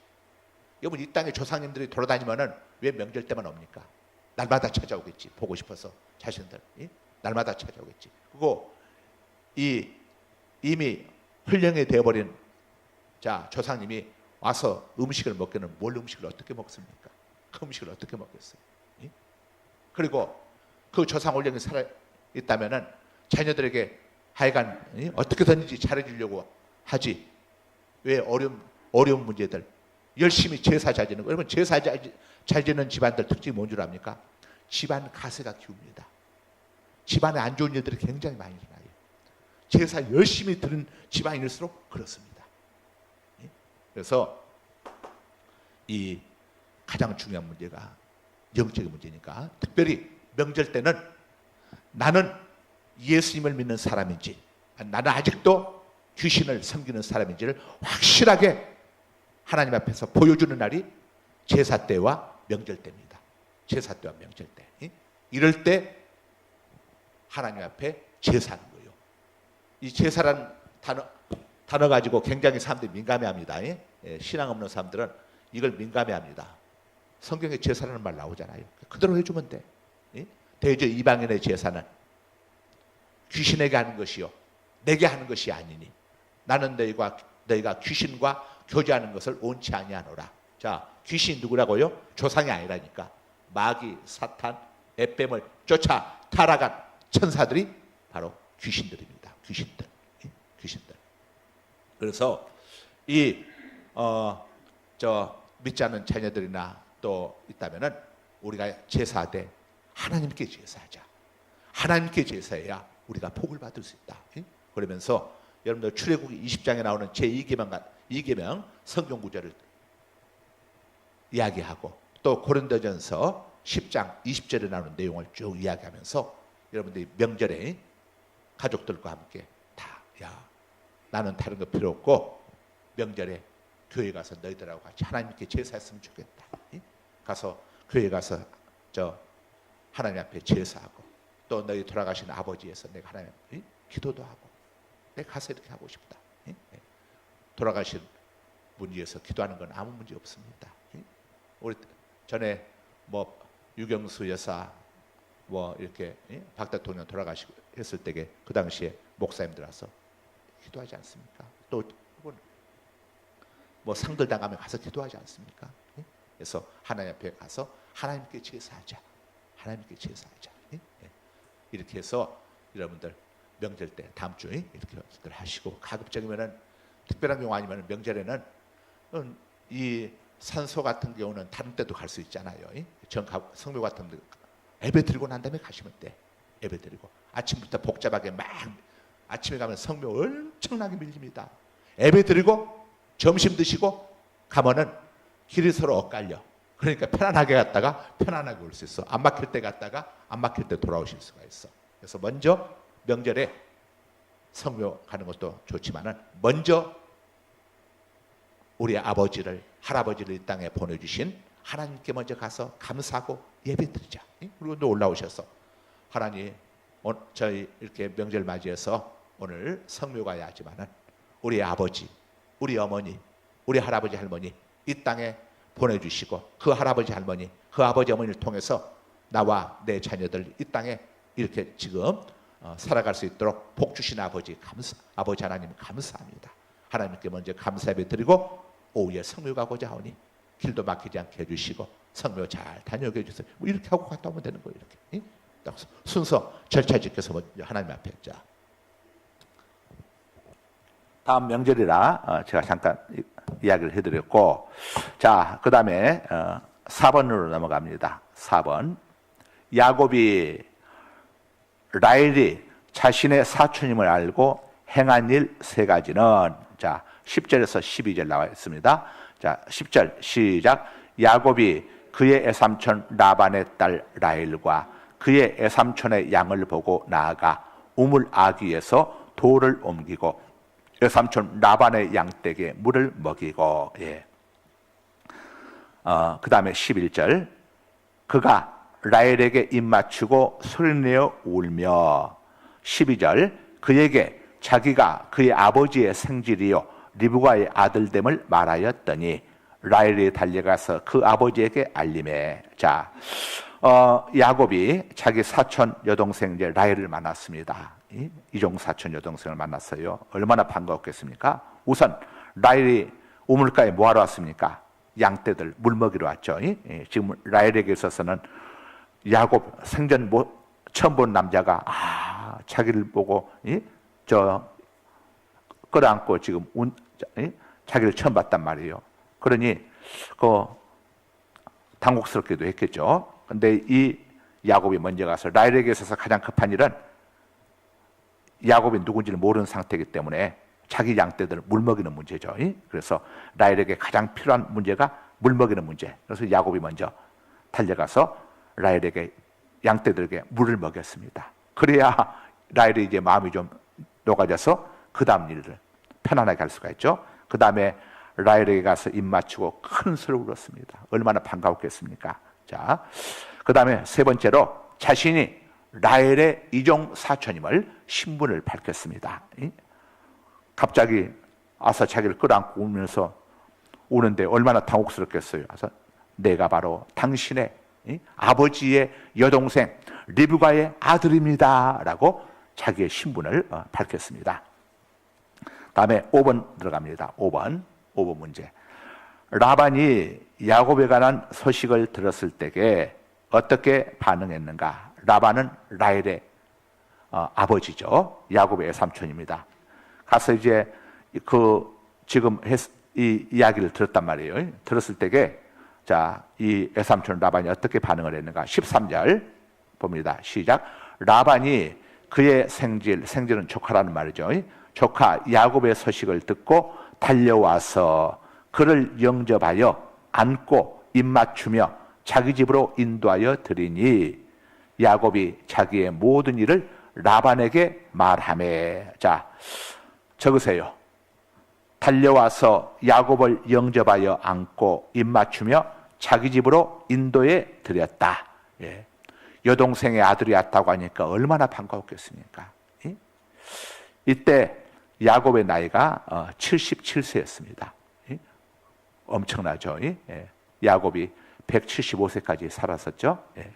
S2: 여러분 이 땅에 조상님들이 돌아다니면은 왜 명절 때만 옵니까? 날마다 찾아오겠지. 보고 싶어서 자신들 날마다 찾아오겠지. 그리고 이미 흘령이 되어버린 조상님이 와서 음식을 먹기는 뭘 음식을 어떻게 먹습니까? 그 음식을 어떻게 먹겠어요? 그리고 그 조상 올령이 살아 있다면은 자녀들에게 하여간 어떻게든지 잘해주려고 하지. 왜 어려운 문제들 열심히 제사 잘 지는 거. 여러분 제사 잘 지는 집안들 특징이 뭔 줄 압니까? 집안 가세가 기웁니다. 집안에 안 좋은 일들이 굉장히 많이 일어나요. 제사 열심히 드는 집안일수록 그렇습니다. 그래서 이 가장 중요한 문제가 영적인 문제니까 특별히 명절 때는 나는 예수님을 믿는 사람인지
S5: 나는 아직도 귀신을 섬기는 사람인지를 확실하게 하나님 앞에서 보여주는 날이 제사 때와 명절 때입니다. 제사 때와 명절 때. 이럴 때 하나님 앞에 제사하는 거예요. 이 제사란 단어 가지고 굉장히 사람들이 민감해합니다. 신앙 없는 사람들은 이걸 민감해합니다. 성경에 제사라는 말 나오잖아요. 그대로 해주면 돼. 대저 이방인의 제사는 귀신에게 하는 것이요 내게 하는 것이 아니니 나는 너희가 귀신과 교제하는 것을 원치 아니하노라. 자, 귀신이 누구라고요? 조상이 아니라니까. 마귀, 사탄, 햇뱀을 쫓아 타락한 천사들이 바로 귀신들입니다. 귀신들. 그래서 믿지 않는 자녀들이나 또 있다면은 우리가 제사하되 하나님께 제사하자. 하나님께 제사해야 우리가 복을 받을 수 있다. 그러면서 여러분들 출애굽기 20장에 나오는 제2계명 성경 구절을 이야기하고 또 고린도전서 10장 20절에 나오는 내용을 쭉 이야기하면서 여러분들이 명절에 가족들과 함께 나는 다른 거 필요 없고 명절에 교회 가서 너희들하고 같이 하나님께 제사했으면 좋겠다. 가서 교회 가서 하나님 앞에 제사하고 또 너희 돌아가신 아버지에서 내가 하나님 앞에 기도도 하고 내가 가서 이렇게 하고 싶다. 돌아가신 분 위해서 기도하는 건 아무 문제 없습니다. 우리 전에 유경수 여사 이렇게 박 대통령 돌아가시고 했을 때에 그 당시에 목사님들 와서 기도하지 않습니까? 또 상들 당하면 가서 기도하지 않습니까? 그래서 하나님 앞에 가서 하나님께 제사하자. 하나님께 제사하자. 이렇게 해서 여러분들 명절 때 다음 주에 이렇게 하시고 가급적이면은 특별한 경우 아니면 명절에는 이 산소 같은 경우는 다른 때도 갈 수 있잖아요. 성묘 같은 데 예배 드리고 난 다음에 가시면 돼. 예배 드리고 아침부터 복잡하게 아침에 가면 성묘 엄청나게 밀립니다. 예배 드리고 점심 드시고 가면은 길이 서로 엇갈려. 그러니까 편안하게 갔다가 편안하게 올 수 있어. 안 막힐 때 갔다가 안 막힐 때 돌아오실 수가 있어. 그래서 먼저 명절에 성묘 가는 것도 좋지만은 먼저 우리 아버지를 할아버지를 이 땅에 보내주신 하나님께 먼저 가서 감사하고 예배드리자. 그리고 또 올라오셔서 하나님 저희 이렇게 명절 맞이해서 오늘 성묘 가야 하지만은 우리 아버지, 우리 어머니, 우리 할아버지 할머니 이 땅에 보내주시고 그 할아버지 할머니, 그 아버지 어머니를 통해서 나와 내 자녀들 이 땅에 이렇게 지금 살아갈 수 있도록 복 주신 아버지 하나님 감사합니다. 하나님께 먼저 감사 예배 드리고 오후에 성묘 가고자 하오니 길도 막히지 않게 해주시고 성묘 잘 다녀오게 해주세요. 이렇게 하고 갔다 오면 되는 거예요. 이렇게 딱 순서 절차 지켜서 먼저 하나님 앞에
S2: 다음 명절이라 제가 잠깐 이야기를 해드렸고, 자, 그 다음에 4번으로 넘어갑니다. 4번. 야곱이 라헬이 자신의 사촌임을 알고 행한 일 3가지는, 자, 10절에서 12절 나와 있습니다. 자, 10절 시작. 야곱이 그의 애삼촌 라반의 딸 라헬과 그의 애삼촌의 양을 보고 나아가 우물 아귀에서 돌을 옮기고 외삼촌 라반의 양떼에게 물을 먹이고, 그 다음에 11절. 그가 라헬에게 입 맞추고 소리내어 울며, 12절. 그에게 자기가 그의 아버지의 생질이요 리브가의 아들됨을 말하였더니 라헬이 달려가서 그 아버지에게 알림해. 자, 야곱이 자기 사촌 여동생 이제 라헬을 만났습니다. 이종 사촌 여동생을 만났어요. 얼마나 반가웠겠습니까? 우선 라헬이 우물가에 뭐하러 왔습니까? 양떼들 물 먹이러 왔죠. 지금 라헬에게 있어서는 야곱 생전 처음 본 남자가 자기를 보고 끌어안고 지금 자기를 처음 봤단 말이에요. 그러니 당혹스럽기도 했겠죠. 근데 이 야곱이 먼저 가서 라헬에게 있어서 가장 급한 일은 야곱이 누군지를 모르는 상태이기 때문에 자기 양떼들 물 먹이는 문제죠. 그래서 라헬에게 가장 필요한 문제가 물 먹이는 문제. 그래서 야곱이 먼저 달려가서 라헬에게 양떼들에게 물을 먹였습니다. 그래야 라헬이 이제 마음이 좀 녹아져서 그 다음 일을 편안하게 할 수가 있죠. 그 다음에 라헬에게 가서 입 맞추고 큰 소리로 울었습니다. 얼마나 반가웠겠습니까? 자, 그 다음에 세 번째로 자신이 라헬의 이종 사촌임을 신분을 밝혔습니다. 갑자기 아서 자기를 끌어안고 울면서 우는데 얼마나 당혹스럽겠어요. 그래서 내가 바로 당신의 아버지의 여동생 리브가의 아들입니다 라고 자기의 신분을 밝혔습니다. 다음에 5번 들어갑니다. 5번 문제. 라반이 야곱에 관한 소식을 들었을 때에 어떻게 반응했는가? 라반은 라헬의 아버지죠. 야곱의 삼촌입니다. 가서 이제 지금 이 이야기를 들었단 말이에요. 들었을 때에 자, 이 애삼촌 라반이 어떻게 반응을 했는가? 13절 봅니다. 시작. 라반이 그의 생질은 조카라는 말이죠. 조카 야곱의 소식을 듣고 달려와서 그를 영접하여 안고 입맞추며 자기 집으로 인도하여 드리니 야곱이 자기의 모든 일을 라반에게 말하매. 자, 적으세요. 달려와서 야곱을 영접하여 안고 입맞추며 자기 집으로 인도해 드렸다. 예. 여동생의 아들이었다고 하니까 얼마나 반가웠겠습니까? 예? 이때 야곱의 나이가 77세였습니다. 예? 엄청나죠? 예? 야곱이 175세까지 살았었죠. 예.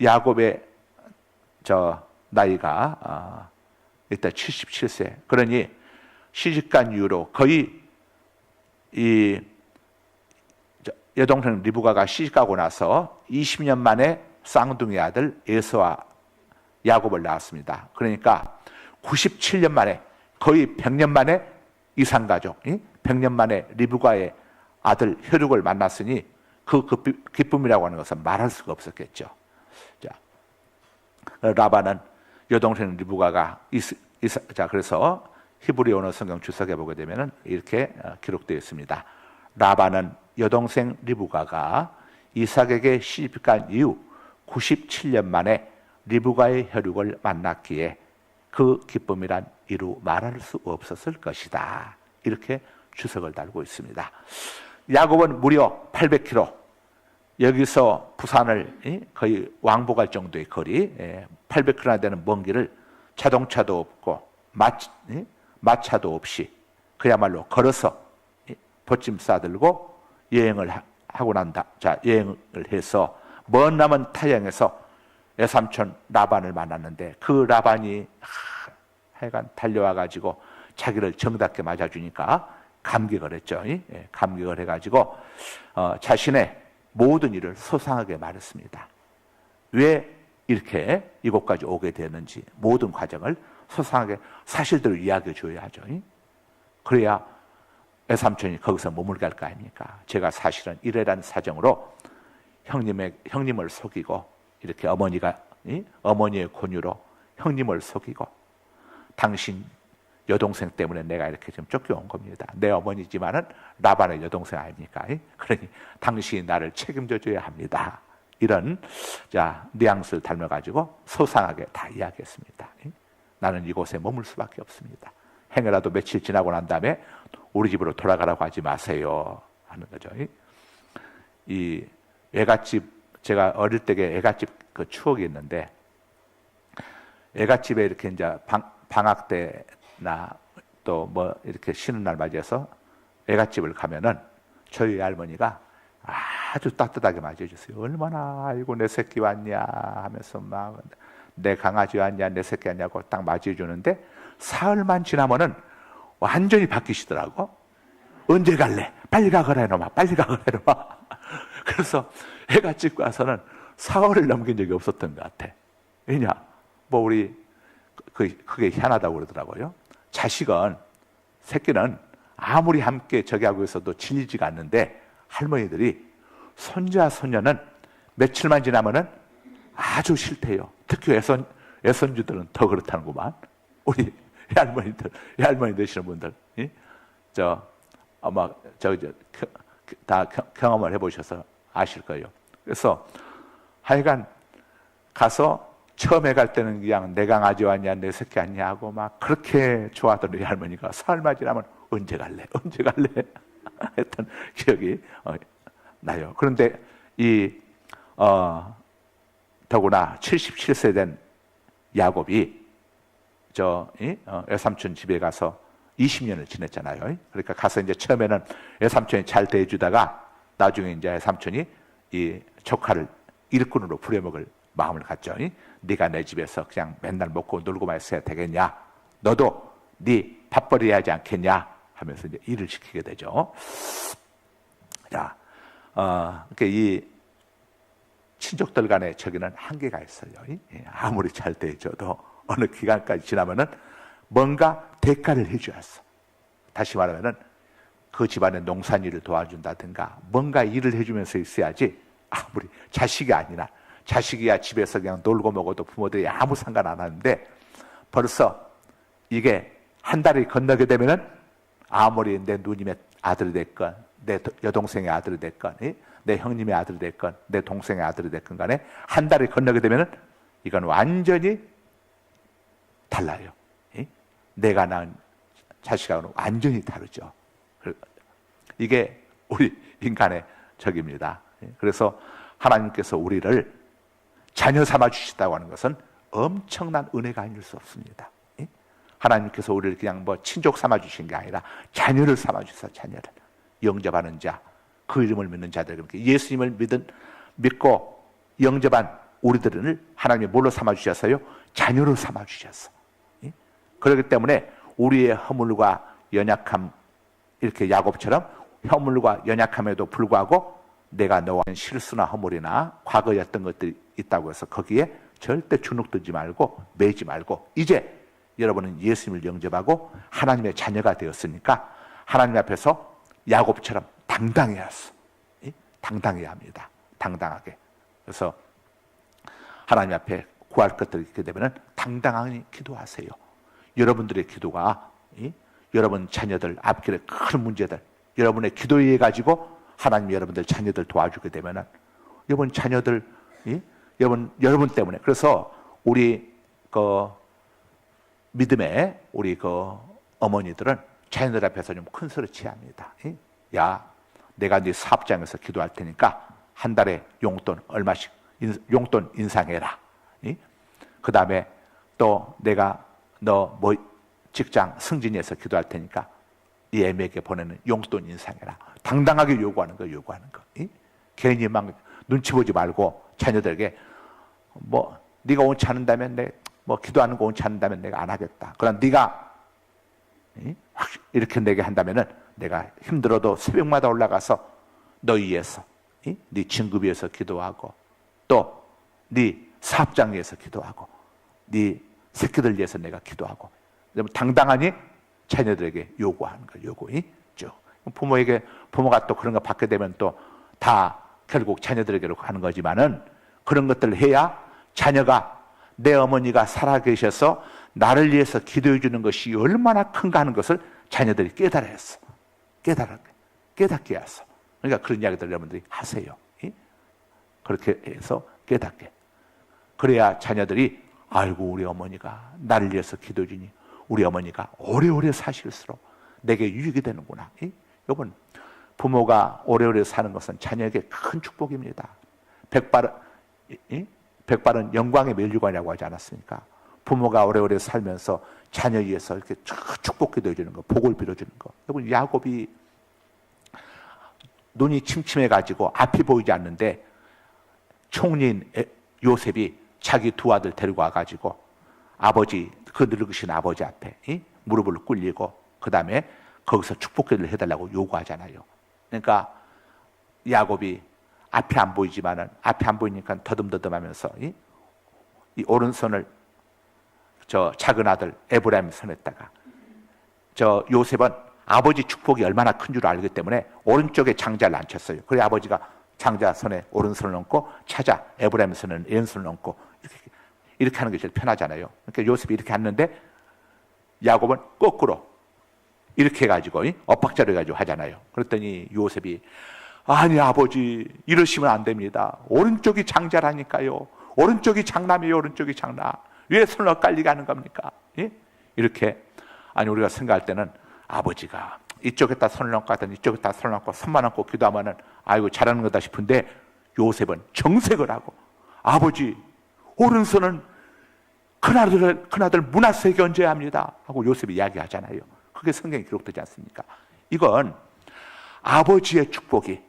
S2: 야곱의 나이가 이때 77세. 그러니 시집간 이후로 거의 이 여동생 리브가가 시집가고 나서 20년 만에 쌍둥이 아들 에서와 야곱을 낳았습니다. 그러니까 97년 만에 거의 100년 만에 이산가족, 100년 만에 리브가의 아들 혈육을 만났으니 그 기쁨이라고 하는 것은 말할 수가 없었겠죠. 자, 라반은 여동생 리브가가 자, 그래서 히브리 언어 성경 주석에 보게 되면 이렇게 기록되어 있습니다. 라반은 여동생 리브가가 이삭에게 시집간 이후 97년 만에 리브가의 혈육을 만났기에 그 기쁨이란 이루 말할 수 없었을 것이다. 이렇게 주석을 달고 있습니다. 야곱은 무려 800km, 여기서 부산을 거의 왕복할 정도의 거리, 800km나 되는 먼 길을 자동차도 없고 마차도 없이 그야말로 걸어서 보침 싸들고 여행을 하고 난다. 자, 여행을 해서 먼 남은 타양에서 애삼촌 라반을 만났는데 그 라반이 하여간 달려와 가지고 자기를 정답게 맞아주니까 감격을 했죠. 감격을 해가지고 자신의 모든 일을 소상하게 말했습니다. 왜 이렇게 이곳까지 오게 되었는지 모든 과정을 소상하게 사실대로 이야기해 줘야죠. 그래야 애삼촌이 거기서 머물게 할 거 아닙니까? 제가 사실은 이래란 사정으로 형님을 속이고 이렇게 어머니의 권유로 형님을 속이고 당신 여동생 때문에 내가 이렇게 좀 쫓겨온 겁니다. 내 어머니지만은 라반의 여동생 아닙니까? 그러니 당신이 나를 책임져 줘야 합니다. 이런 뉘앙스를 닮아가지고 소상하게 다 이야기했습니다. 나는 이곳에 머물 수밖에 없습니다. 행여라도 며칠 지나고 난 다음에 우리 집으로 돌아가라고 하지 마세요 하는 거죠. 이 애갓집, 제가 어릴 적에 애갓집 그 추억이 있는데, 애갓집에 이렇게 이제 방학 때나 또 뭐 이렇게 쉬는 날 맞이해서 애갓집을 가면은 저희 할머니가 아주 따뜻하게 맞이해주세요. 얼마나 아이고 내 새끼 왔냐 하면서 막 내 강아지 왔냐 내 새끼 왔냐고 딱 맞이해주는데 사흘만 지나면은 완전히 바뀌시더라고. 언제 갈래? 빨리 가거라 이놈아, 빨리 가거라 이놈아. 그래서 애갓집 가서는 사흘을 넘긴 적이 없었던 것 같아. 왜냐? 뭐 우리 그게 희한하다고 그러더라고요. 새끼는 아무리 함께 저기 하고 있어도 질리지가 않는데 할머니들이 손자 손녀는 며칠만 지나면은 아주 싫대요. 특히 애손주들은 더 그렇다는구만. 우리 할머니 되시는 분들, 아마 다 경험을 해보셔서 아실 거예요. 그래서 하여간 가서 처음에 갈 때는 그냥 내 강아지 왔냐 내 새끼 왔냐 하고 막 그렇게 좋아하던 우리 할머니가 사흘만 지나면 언제 갈래 했던 기억이 나요. 그런데 더구나 77세 된 야곱이 외삼촌 집에 가서 20년을 지냈잖아요. 그러니까 가서 이제 처음에는 외삼촌이 잘 대해주다가 나중에 이제 외삼촌이 이 조카를 일꾼으로 부려먹을 마음을 갖죠. 네가 내 집에서 그냥 맨날 먹고 놀고만 있어야 되겠냐? 너도 네 밥벌이 하지 않겠냐? 하면서 이제 일을 시키게 되죠. 자, 그러니까 이 친족들 간의 저기는 한계가 있어요. 아무리 잘 대해줘도 어느 기간까지 지나면은 뭔가 대가를 해줘야 했어. 다시 말하면은 그 집안의 농산일을 도와준다든가 뭔가 일을 해주면서 있어야지. 아무리 자식이 아니라 자식이야 집에서 그냥 놀고 먹어도 부모들이 아무 상관 안 하는데 벌써 이게 한 달이 건너게 되면은 아무리 내 누님의 아들이 됐건 내 여동생의 아들이 됐건 내 형님의 아들이 됐건 내 동생의 아들이 됐건 간에 한 달이 건너게 되면은 이건 완전히 달라요. 내가 낳은 자식하고는 완전히 다르죠. 이게 우리 인간의 적입니다. 그래서 하나님께서 우리를 자녀 삼아 주시다고 하는 것은 엄청난 은혜가 아닐 수 없습니다. 하나님께서 우리를 그냥 뭐 친족 삼아 주신 게 아니라 자녀를 삼아 주셔서 자녀를 영접하는 자, 그 이름을 믿는 자들, 그렇게 예수님을 믿고 영접한 우리들을 하나님이 뭘로 삼아 주셨어요? 자녀로 삼아 주셨어. 그렇기 때문에 우리의 허물과 연약함, 이렇게 야곱처럼 허물과 연약함에도 불구하고 내가 너와 실수나 허물이나 과거였던 것들이 있다고 해서 거기에 절대 주눅들지 말고 매지 말고 이제 여러분은 예수님을 영접하고 하나님의 자녀가 되었으니까 하나님 앞에서 야곱처럼 당당해야 했어. 당당해야 합니다. 당당하게. 그래서 하나님 앞에 구할 것들이 있게 되면 당당하게 기도하세요. 여러분들의 기도가 여러분 자녀들 앞길에 큰 문제들 여러분의 기도에 의해 가지고 하나님 여러분들 자녀들 도와주게 되면은 여러분 자녀들 여러분 때문에 그래서 우리 그 믿음의 우리 그 어머니들은 자녀들 앞에서 좀 큰 소리 쳐야 합니다. 야, 내가 네 사업장에서 기도할 테니까 한 달에 용돈 얼마씩 용돈 인상해라. 그 다음에 또 내가 너 뭐 직장 승진해서 기도할 테니까 이 애매에게 보내는 용돈 인상해라. 당당하게 요구하는 거. 괜히 막 눈치 보지 말고 자녀들에게 뭐 네가 원치 않는다면 뭐 기도하는 거 원치 않는다면 내가 안 하겠다. 그럼 네가 이렇게 내게 한다면은 내가 힘들어도 새벽마다 올라가서 너 위해서 네 친구 위해서 기도하고 또 네 사업장 위해서 기도하고 네 새끼들 위해서 내가 기도하고 당당하니 자녀들에게 요구하는 거 요구있죠. 부모가 또 그런 거 받게 되면 또 다 결국 자녀들에게로 가는 거지만은 그런 것들을 해야 자녀가 내 어머니가 살아계셔서 나를 위해서 기도해 주는 것이 얼마나 큰가 하는 것을 자녀들이 깨달았어. 깨닫게 했어. 그러니까 그런 이야기들 여러분들이 하세요. 그렇게 해서 깨닫게. 그래야 자녀들이 아이고 우리 어머니가 나를 위해서 기도해 주니 우리 어머니가 오래오래 사실수록 내게 유익이 되는구나. 여러분 부모가 오래오래 사는 것은 자녀에게 큰 축복입니다. 백발은 영광의 면류관이라고 하지 않았습니까? 부모가 오래오래 살면서 자녀 위해서 이렇게 축복 기도해 주는 거, 복을 빌어주는 거. 여러분 야곱이 눈이 침침해가지고 앞이 보이지 않는데 총리인 요셉이 자기 두 아들 데리고 와가지고 아버지 그 늙으신 아버지 앞에 무릎을 꿇리고 그 다음에 거기서 축복기도를 해달라고 요구하잖아요. 그러니까 야곱이 앞이 안 보이지만은 앞이 안 보이니까 더듬더듬하면서 이 오른손을 저 작은 아들 에브라임 손에다가 저 요셉은 아버지 축복이 얼마나 큰 줄 알기 때문에 오른쪽에 장자를 앉혔어요. 그래 아버지가 장자 손에 오른손을 얹고 찾아 에브라임 손에는 왼손을 얹고 이렇게 하는 게 제일 편하잖아요. 그러니까 요셉이 이렇게 했는데 야곱은 거꾸로 이렇게 해가지고 엇박자로 해가지고 하잖아요. 그랬더니 요셉이 아니 아버지 이러시면 안 됩니다. 오른쪽이 장자라니까요. 오른쪽이 장남이에요. 오른쪽이 장남. 왜 손을 엇갈리게 하는 겁니까? 예? 이렇게 아니 우리가 생각할 때는 아버지가 이쪽에다 손을 얹고 하든 이쪽에다 손을 얹고 손만 얹고 기도하면은 아이고 잘하는 거다 싶은데 요셉은 정색을 하고 아버지 오른손은 큰아들 므낫세에게 얹어야 합니다 하고 요셉이 이야기하잖아요. 그게 성경에 기록되지 않습니까? 이건 아버지의 축복이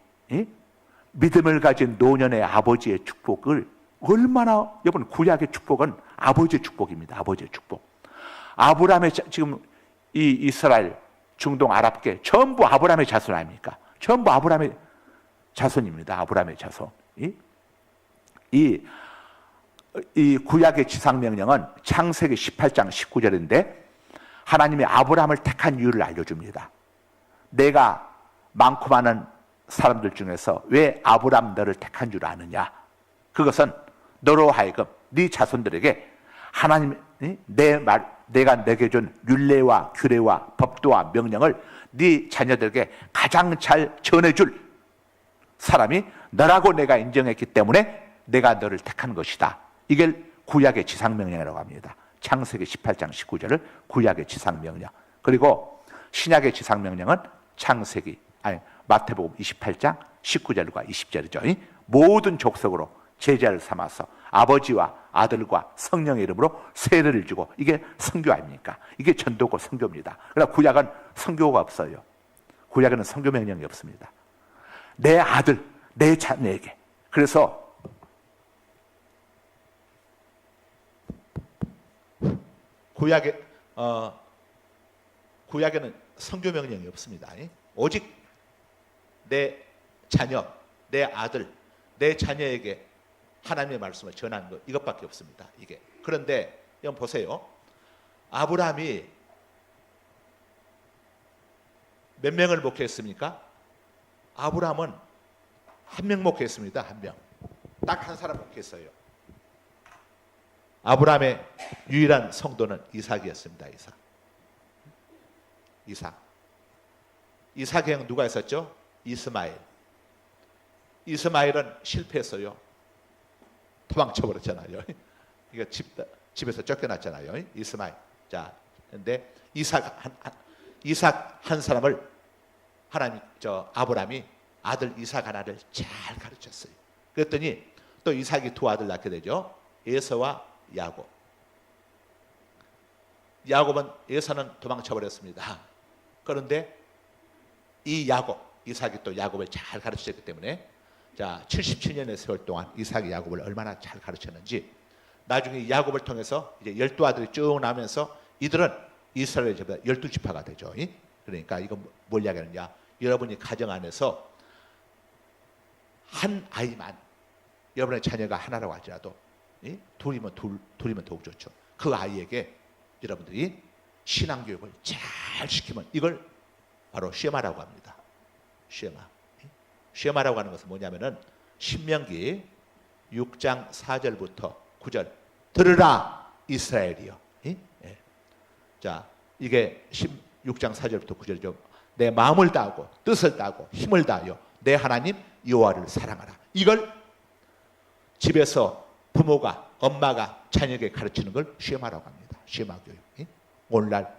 S2: 믿음을 가진 노년의 아버지의 축복을 얼마나 여러분 구약의 축복은 아버지의 축복입니다. 아버지의 축복. 아브라함의 지금 이 이스라엘 중동 아랍계 전부 아브라함의 자손 아닙니까? 전부 아브라함의 자손입니다. 아브라함의 자손. 이 구약의 지상명령은 창세기 18장 19절인데 하나님이 아브라함을 택한 이유를 알려줍니다. 내가 많고 많은 사람들 중에서 왜 아브라함 너를 택한 줄 아느냐? 그것은 너로 하여금 네 자손들에게 하나님 내가 내게 준 율례와 규례와 법도와 명령을 네 자녀들에게 가장 잘 전해줄 사람이 너라고 내가 인정했기 때문에 내가 너를 택한 것이다. 이게 구약의 지상명령이라고 합니다. 창세기 18장 19절을 구약의 지상명령. 그리고 신약의 지상명령은 마태복음 28장 19절과 20절이죠. 모든 족속으로 제자를 삼아서 아버지와 아들과 성령의 이름으로 세례를 주고 이게 선교 아닙니까? 이게 전도고 선교입니다. 그러나 구약은 선교가 없어요. 구약에는 선교 명령이 없습니다. 내 아들, 내 자녀에게. 그래서
S5: 구약에는 선교 명령이 없습니다. 오직 내 자녀, 내 아들, 내 자녀에게 하나님의 말씀을 전하는 것 이것밖에 없습니다. 이게. 그런데 여러분 보세요. 아브라함이 몇 명을 목회했습니까? 아브라함은 한 명 목회했습니다. 한 명. 딱 한 사람 목회했어요. 아브라함의 유일한 성도는 이삭이었습니다. 이삭의 형 누가 있었죠? 이스마엘. 이스마엘은 실패했어요. 도망쳐버렸잖아요. 이거 집에서 쫓겨났잖아요. 이스마엘. 자, 근데 이삭 한 사람을 아브라함이 아들 이삭 하나를 잘 가르쳤어요. 그랬더니 또 이삭이 두 아들 낳게 되죠. 에서와 야곱. 야곱은 에서는 도망쳐버렸습니다. 그런데 이삭이 또 야곱을 잘 가르쳤기 때문에 자 77년의 세월 동안 이삭이 야곱을 얼마나 잘 가르쳤는지 나중에 야곱을 통해서 이제 12아들이 쭉 나면서 이들은 이스라엘 제보다 12지파가 되죠. 그러니까 이건 뭘 이야기하느냐? 여러분이 가정 안에서 한 아이만 여러분의 자녀가 하나라고 할지라도 둘이면 더욱 좋죠. 그 아이에게 여러분들이 신앙교육을 잘 시키면 이걸 바로 쉐마라고 합니다. 쉐마라고 하는 것은 뭐냐면은 신명기 6장 4절부터 9절 들으라 이스라엘이여. 자 이게 6장 4절부터 9절이죠. 내 마음을 다하고 뜻을 다하고 힘을 다하여 내 하나님 여호와를 사랑하라. 이걸 집에서 부모가 엄마가 자녀에게 가르치는 걸 쉐마라고 합니다. 쉐마 교육. 오늘날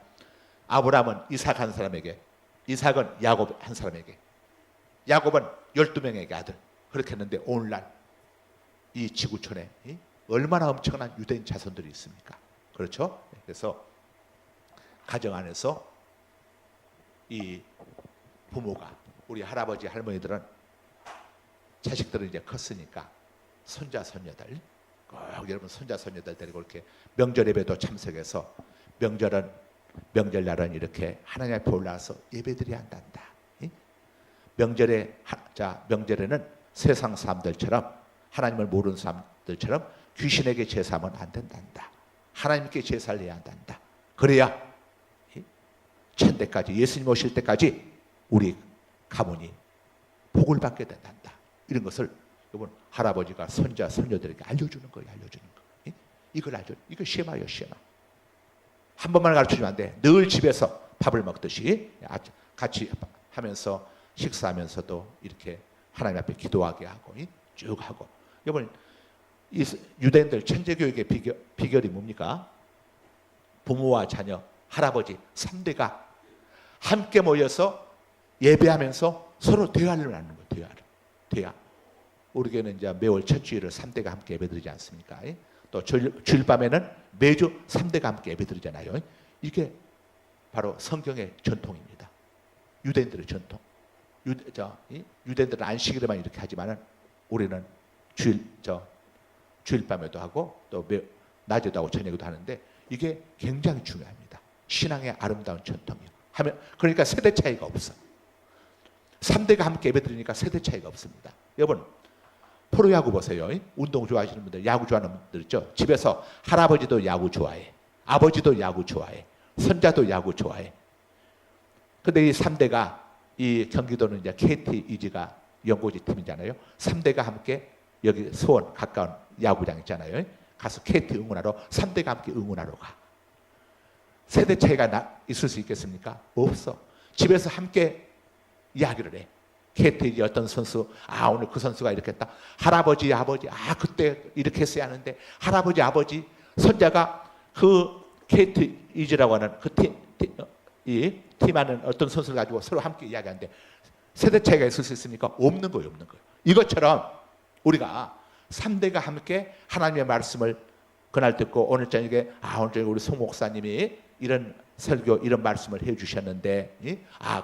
S5: 아브라함은 이삭 한 사람에게, 이삭은 야곱 한 사람에게, 야곱은 12명에게 아들 그렇게 했는데 오늘날 이 지구촌에 얼마나 엄청난 유대인 자손들이 있습니까? 그렇죠? 그래서 가정 안에서 이 부모가 우리 할아버지 할머니들은 자식들은 이제 컸으니까 손자 손녀들 꼭 여러분 손자 손녀들 데리고 이렇게 명절 예배도 참석해서 명절날은 이렇게 하나님 앞에 올라와서 예배드려야 한단다. 명절에는 세상 사람들처럼 하나님을 모르는 사람들처럼 귀신에게 제사하면 안 된단다. 하나님께 제사를 해야 한단다. 그래야 천대까지 예수님 오실 때까지 우리 가문이 복을 받게 된단다. 이런 것을 여러분 할아버지가 손자 손녀들에게 알려주는 거예요. 이거 쉐마예요. 쉐마. 한 번만 가르쳐주면 안 돼. 늘 집에서 밥을 먹듯이 같이 하면서 식사하면서도 이렇게 하나님 앞에 기도하게 하고 쭉 하고. 여러분 유대인들 천재교육의 비결이 뭡니까? 부모와 자녀, 할아버지 3대가 함께 모여서 예배하면서 서로 대화를 나누는 거예요. 대화. 우리 교회는 이제 매월 첫 주일을 3대가 함께 예배드리지 않습니까? 또 주일 밤에는 매주 3대가 함께 예배드리잖아요. 이게 바로 성경의 전통입니다. 유대인들의 전통. 유대인들은 안식일에만 이렇게 하지만은 우리는 주일 밤에도 하고 또 낮에도 하고 저녁에도 하는데 이게 굉장히 중요합니다. 신앙의 아름다운 전통이요. 그러니까 세대 차이가 없어. 3대가 함께 예배드리니까 세대 차이가 없습니다. 여러분 프로야구 보세요. 운동 좋아하시는 분들, 야구 좋아하는 분들 있죠. 집에서 할아버지도 야구 좋아해. 아버지도 야구 좋아해. 손자도 야구 좋아해. 근데 이 3대가 이 경기도는 이제 KT 위즈가 연고지 팀이잖아요. 3대가 함께 여기 수원 가까운 야구장 있잖아요. 가서 KT 응원하러 3대가 함께 응원하러 가. 세대 차이가 있을 수 있겠습니까? 없어. 집에서 함께 이야기를 해. KT 어떤 선수, 오늘 그 선수가 이렇게 했다. 할아버지, 아버지, 그때 이렇게 했어야 하는데 할아버지, 아버지, 손자가 그 KT 위즈라고 하는 그 팀하는 어떤 선수를 가지고 서로 함께 이야기하는데 세대 차이가 있을 수 있습니까? 없는 거예요. 이것처럼 우리가 3대가 함께 하나님의 말씀을 그날 듣고 오늘 저녁에 우리 송 목사님이 이런 설교 이런 말씀을 해주셨는데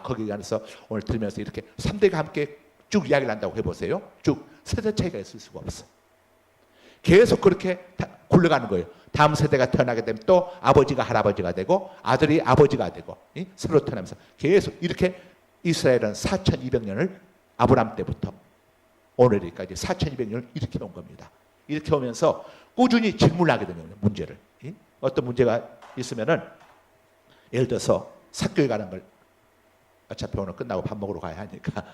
S5: 거기 가서 오늘 들으면서 이렇게 3대가 함께 쭉 이야기를 한다고 해보세요. 쭉 세대 차이가 있을 수가 없어. 계속 그렇게 굴러가는 거예요. 다음 세대가 태어나게 되면 또 아버지가 할아버지가 되고 아들이 아버지가 되고 서로 태어나면서 계속 이렇게 이스라엘은 4200년을 아브람 때부터 오늘까지 4200년을 이렇게 온 겁니다. 이렇게 오면서 꾸준히 직문하게 되는 문제를 어떤 문제가 있으면은 예를 들어서 사교에 가는 걸 어차피 오늘 끝나고 밥 먹으러 가야 하니까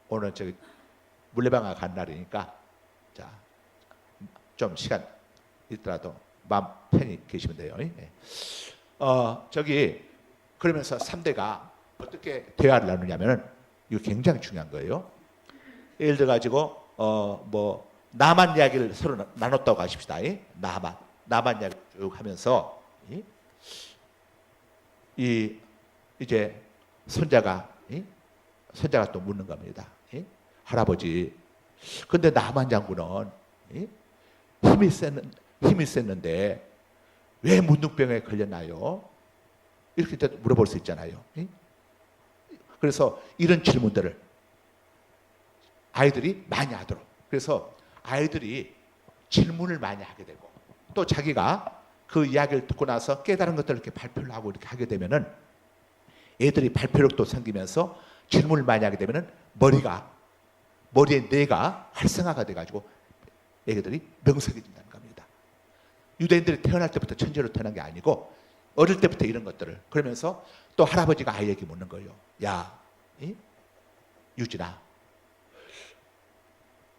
S5: 오늘 물레방아 간 날이니까 좀 시간 있더라도 마음 편히 계시면 돼요. 그러면서 3대가 어떻게 대화를 나누냐면은 이거 굉장히 중요한 거예요. 예를 들어 가지고 나만 이야기를 서로 나눴다고 하십시다. 나만 이야기 쭉 하면서 이제 손자가 또 묻는 겁니다. 할아버지, 근데 나만 장군은 힘이 셌는데 왜 문둥병에 걸렸나요? 이렇게 물어볼 수 있잖아요. 그래서 이런 질문들을 아이들이 많이 하도록. 그래서 아이들이 질문을 많이 하게 되고 또 자기가 그 이야기를 듣고 나서 깨달은 것들을 이렇게 발표를 하고 이렇게 하게 되면은 애들이 발표력도 생기면서 질문을 많이 하게 되면은 머리에 뇌가 활성화가 돼가지고 애들이 명석해진다는 겁니다. 유대인들이 태어날 때부터 천재로 태어난 게 아니고 어릴 때부터 이런 것들을 그러면서 또 할아버지가 아이에게 묻는 거예요. 야, 유진아,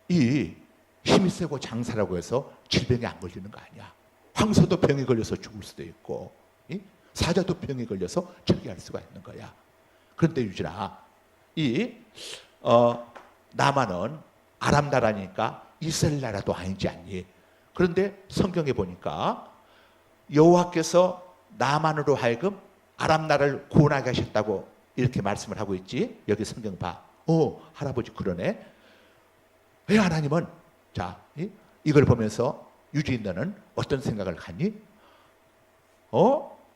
S5: 이 힘이 세고 장사라고 해서 질병에 안 걸리는 거 아니야. 황소도 병에 걸려서 죽을 수도 있고 사자도 병에 걸려서 저기할 수가 있는 거야. 그런데 유진아, 남한은 아람 나라니까 이스라엘 나라도 아니지 않니? 그런데 성경에 보니까 여호와께서 남한으로 하여금 아람 나라를 구원하게 하셨다고 이렇게 말씀을 하고 있지. 여기 성경 봐. 할아버지 그러네. 왜 하나님은 이걸 보면서 유진 너는 어떤 생각을 갖니?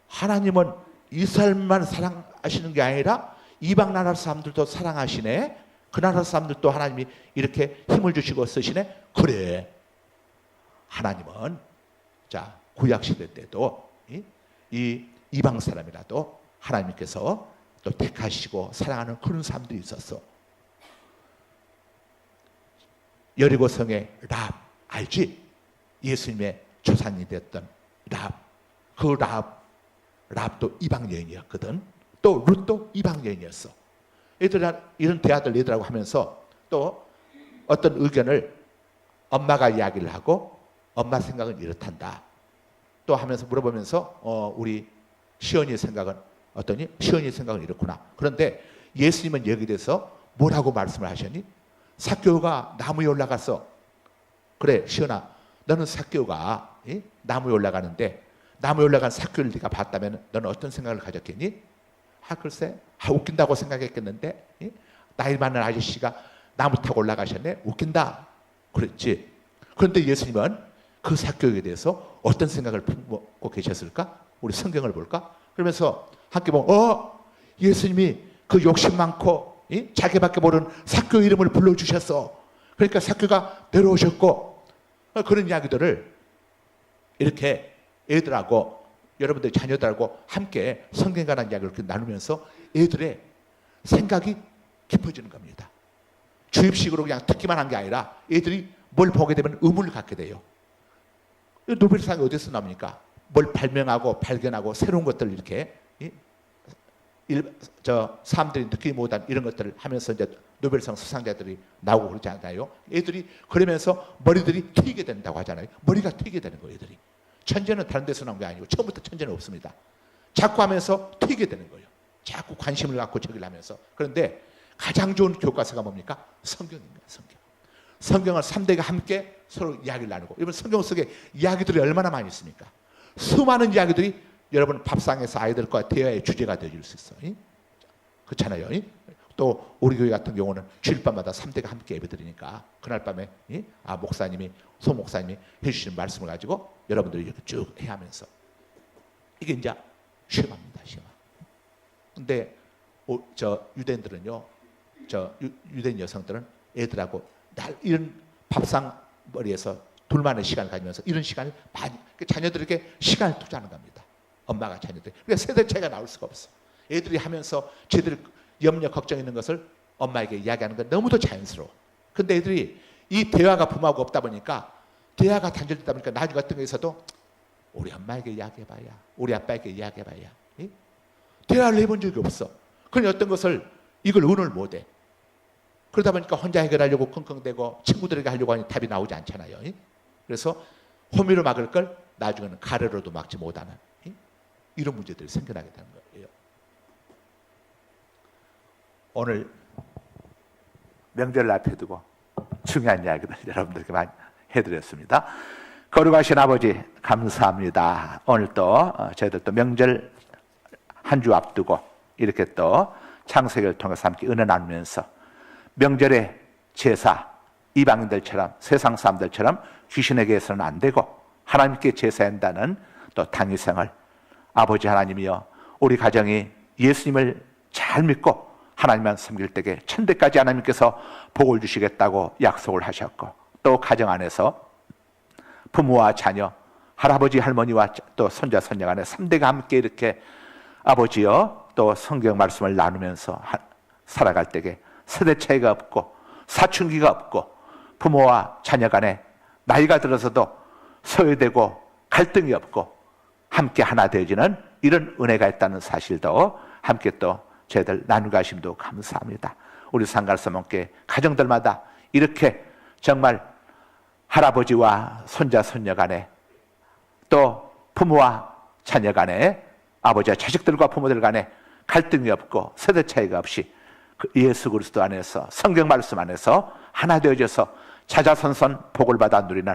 S5: 하나님은 이스라엘만 사랑하시는 게 아니라 이방 나라 사람들도 사랑하시네. 그 나라 사람들도 하나님이 이렇게 힘을 주시고 쓰시네. 그래. 하나님은 구약 시대 때도 이 이방 사람이라도 하나님께서 또 택하시고 사랑하는 그런 사람들이 있었어. 여리고성의 랍 알지? 예수님의 조상이 됐던 랍. 그 랍도 이방 여인이었거든. 또 룻도 이방 여인이었어. 이런 대화들 얘들하고 하면서 또 어떤 의견을 엄마가 이야기를 하고 엄마 생각은 이렇단다. 또 하면서 물어보면서 우리 시언이의 생각은 어떠니? 시언이의 생각은 이렇구나. 그런데 예수님은 여기에 대해서 뭐라고 말씀을 하셨니? 삭개오가 나무에 올라가서 그래 시은아, 너는 삭개오가 나무에 올라가는데 나무에 올라간 삭개오를 네가 봤다면 너는 어떤 생각을 가졌겠니? 글쎄, 웃긴다고 생각했겠는데 나이 많은 아저씨가 나무 타고 올라가셨네, 웃긴다 그랬지. 그런데 예수님은 그 삭개오에 대해서 어떤 생각을 품고 계셨을까? 우리 성경을 볼까? 그러면서 함께 보면 예수님이 그 욕심 많고 자기밖에 모르는 삭개오 이름을 불러주셨어. 그러니까 삭개오가 내려오셨고, 그런 이야기들을 이렇게 애들하고 여러분들 자녀들하고 함께 성경 관한 이야기를 이렇게 나누면서 애들의 생각이 깊어지는 겁니다. 주입식으로 그냥 듣기만 한 게 아니라 애들이 뭘 보게 되면 의문을 갖게 돼요. 노벨상이 어디서 나옵니까? 뭘 발명하고 발견하고 새로운 것들을 이렇게 사람들이 느끼지 못한 이런 것들을 하면서 이제 노벨상 수상자들이 나오고 그러지 않나요? 애들이 그러면서 머리들이 트이게 된다고 하잖아요. 머리가 트이게 되는 거예요, 애들이. 천재는 다른 데서 나온 게 아니고 처음부터 천재는 없습니다. 자꾸 하면서 트이게 되는 거예요. 자꾸 관심을 갖고 저기를 하면서. 그런데 가장 좋은 교과서가 뭡니까? 성경입니다. 성경을 3대가 함께 서로 이야기를 나누고, 여러분 성경 속에 이야기들이 얼마나 많이 있습니까? 수많은 이야기들이 여러분 밥상에서 아이들과 대화의 주제가 되어줄 수 있어요. 그렇잖아요. 또 우리 교회 같은 경우는 주일밤마다 3대가 함께 예배드리니까 그날 밤에 목사님이, 소 목사님이 해주시는 말씀을 가지고 여러분들이 이렇게 쭉 해야 하면서, 이게 이제 쉐마입니다. 쉐마. 근데 유대인들은요, 유대인 여성들은 애들하고 날 이런 밥상 머리에서 둘만의 시간을 가지면서 이런 시간을 많이, 자녀들에게 시간을 투자하는 겁니다. 엄마가 자녀들. 그러니까 세대 차이가 나올 수가 없어. 애들이 하면서 제대로 염려 걱정 있는 것을 엄마에게 이야기하는 건 너무도 자연스러워. 근데 애들이 이 대화가 부모하고 없다 보니까, 대화가 단절되다 보니까 나중에 어떤 거에서도 우리 엄마에게 이야기해봐야, 우리 아빠에게 이야기해봐야, 대화를 해본 적이 없어. 그러니 어떤 것을 이걸 의논을 못해. 그러다 보니까 혼자 해결하려고 끙끙대고 친구들에게 하려고 하니 답이 나오지 않잖아요. 그래서 호미로 막을 걸 나중에는 가래로도 막지 못하는 이런 문제들이 생겨나게 되는 거예요.
S2: 오늘 명절을 앞에 두고 중요한 이야기들 여러분들께 많이 해드렸습니다. 거룩하신 아버지 감사합니다. 오늘 또 저희들 또 명절 한 주 앞두고 이렇게 또 창세기를 통해서 함께 은혜 나누면서 명절의 제사, 이방인들처럼 세상 사람들처럼 귀신에게서는 안 되고 하나님께 제사해야 한다는 또 당위생활, 아버지 하나님이여, 우리 가정이 예수님을 잘 믿고 하나님만 섬길 때에 천대까지 하나님께서 복을 주시겠다고 약속을 하셨고, 또 가정 안에서 부모와 자녀, 할아버지 할머니와 또 손자 손녀 간에 3대가 함께 이렇게 아버지여 또 성경 말씀을 나누면서 살아갈 때에 세대 차이가 없고 사춘기가 없고 부모와 자녀 간에 나이가 들어서도 소외되고 갈등이 없고 함께 하나 되어지는 이런 은혜가 있다는 사실도 함께 또 저희들 나누게 하심도 감사합니다. 우리 상갈서목계 가정들마다 이렇게 정말 할아버지와 손자 손녀 간에 또 부모와 자녀 간에 아버지와 자식들과 부모들 간에 갈등이 없고 세대 차이가 없이 예수 그리스도 안에서 성경 말씀 안에서 하나 되어져서 자자손손 복을 받아 누리는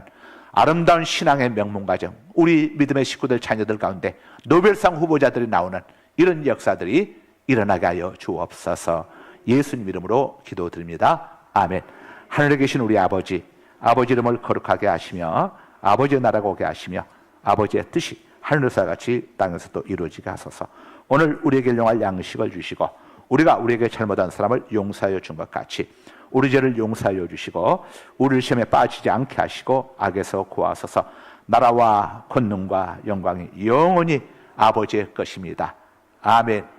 S2: 아름다운 신앙의 명문가정, 우리 믿음의 식구들 자녀들 가운데 노벨상 후보자들이 나오는 이런 역사들이 일어나게 하여 주옵소서. 예수님 이름으로 기도드립니다. 아멘. 하늘에 계신 우리 아버지, 아버지 이름을 거룩하게 하시며 아버지의 나라가 오게 하시며 아버지의 뜻이 하늘에서 같이 땅에서도 이루어지게 하소서. 오늘 우리에게 일용할 양식을 주시고 우리가 우리에게 잘못한 사람을 용서하여 준 것 같이 우리 죄를 용서하여 주시고 우리를 시험에 빠지지 않게 하시고 악에서 구하소서. 나라와 권능과 영광이 영원히 아버지의 것입니다. 아멘.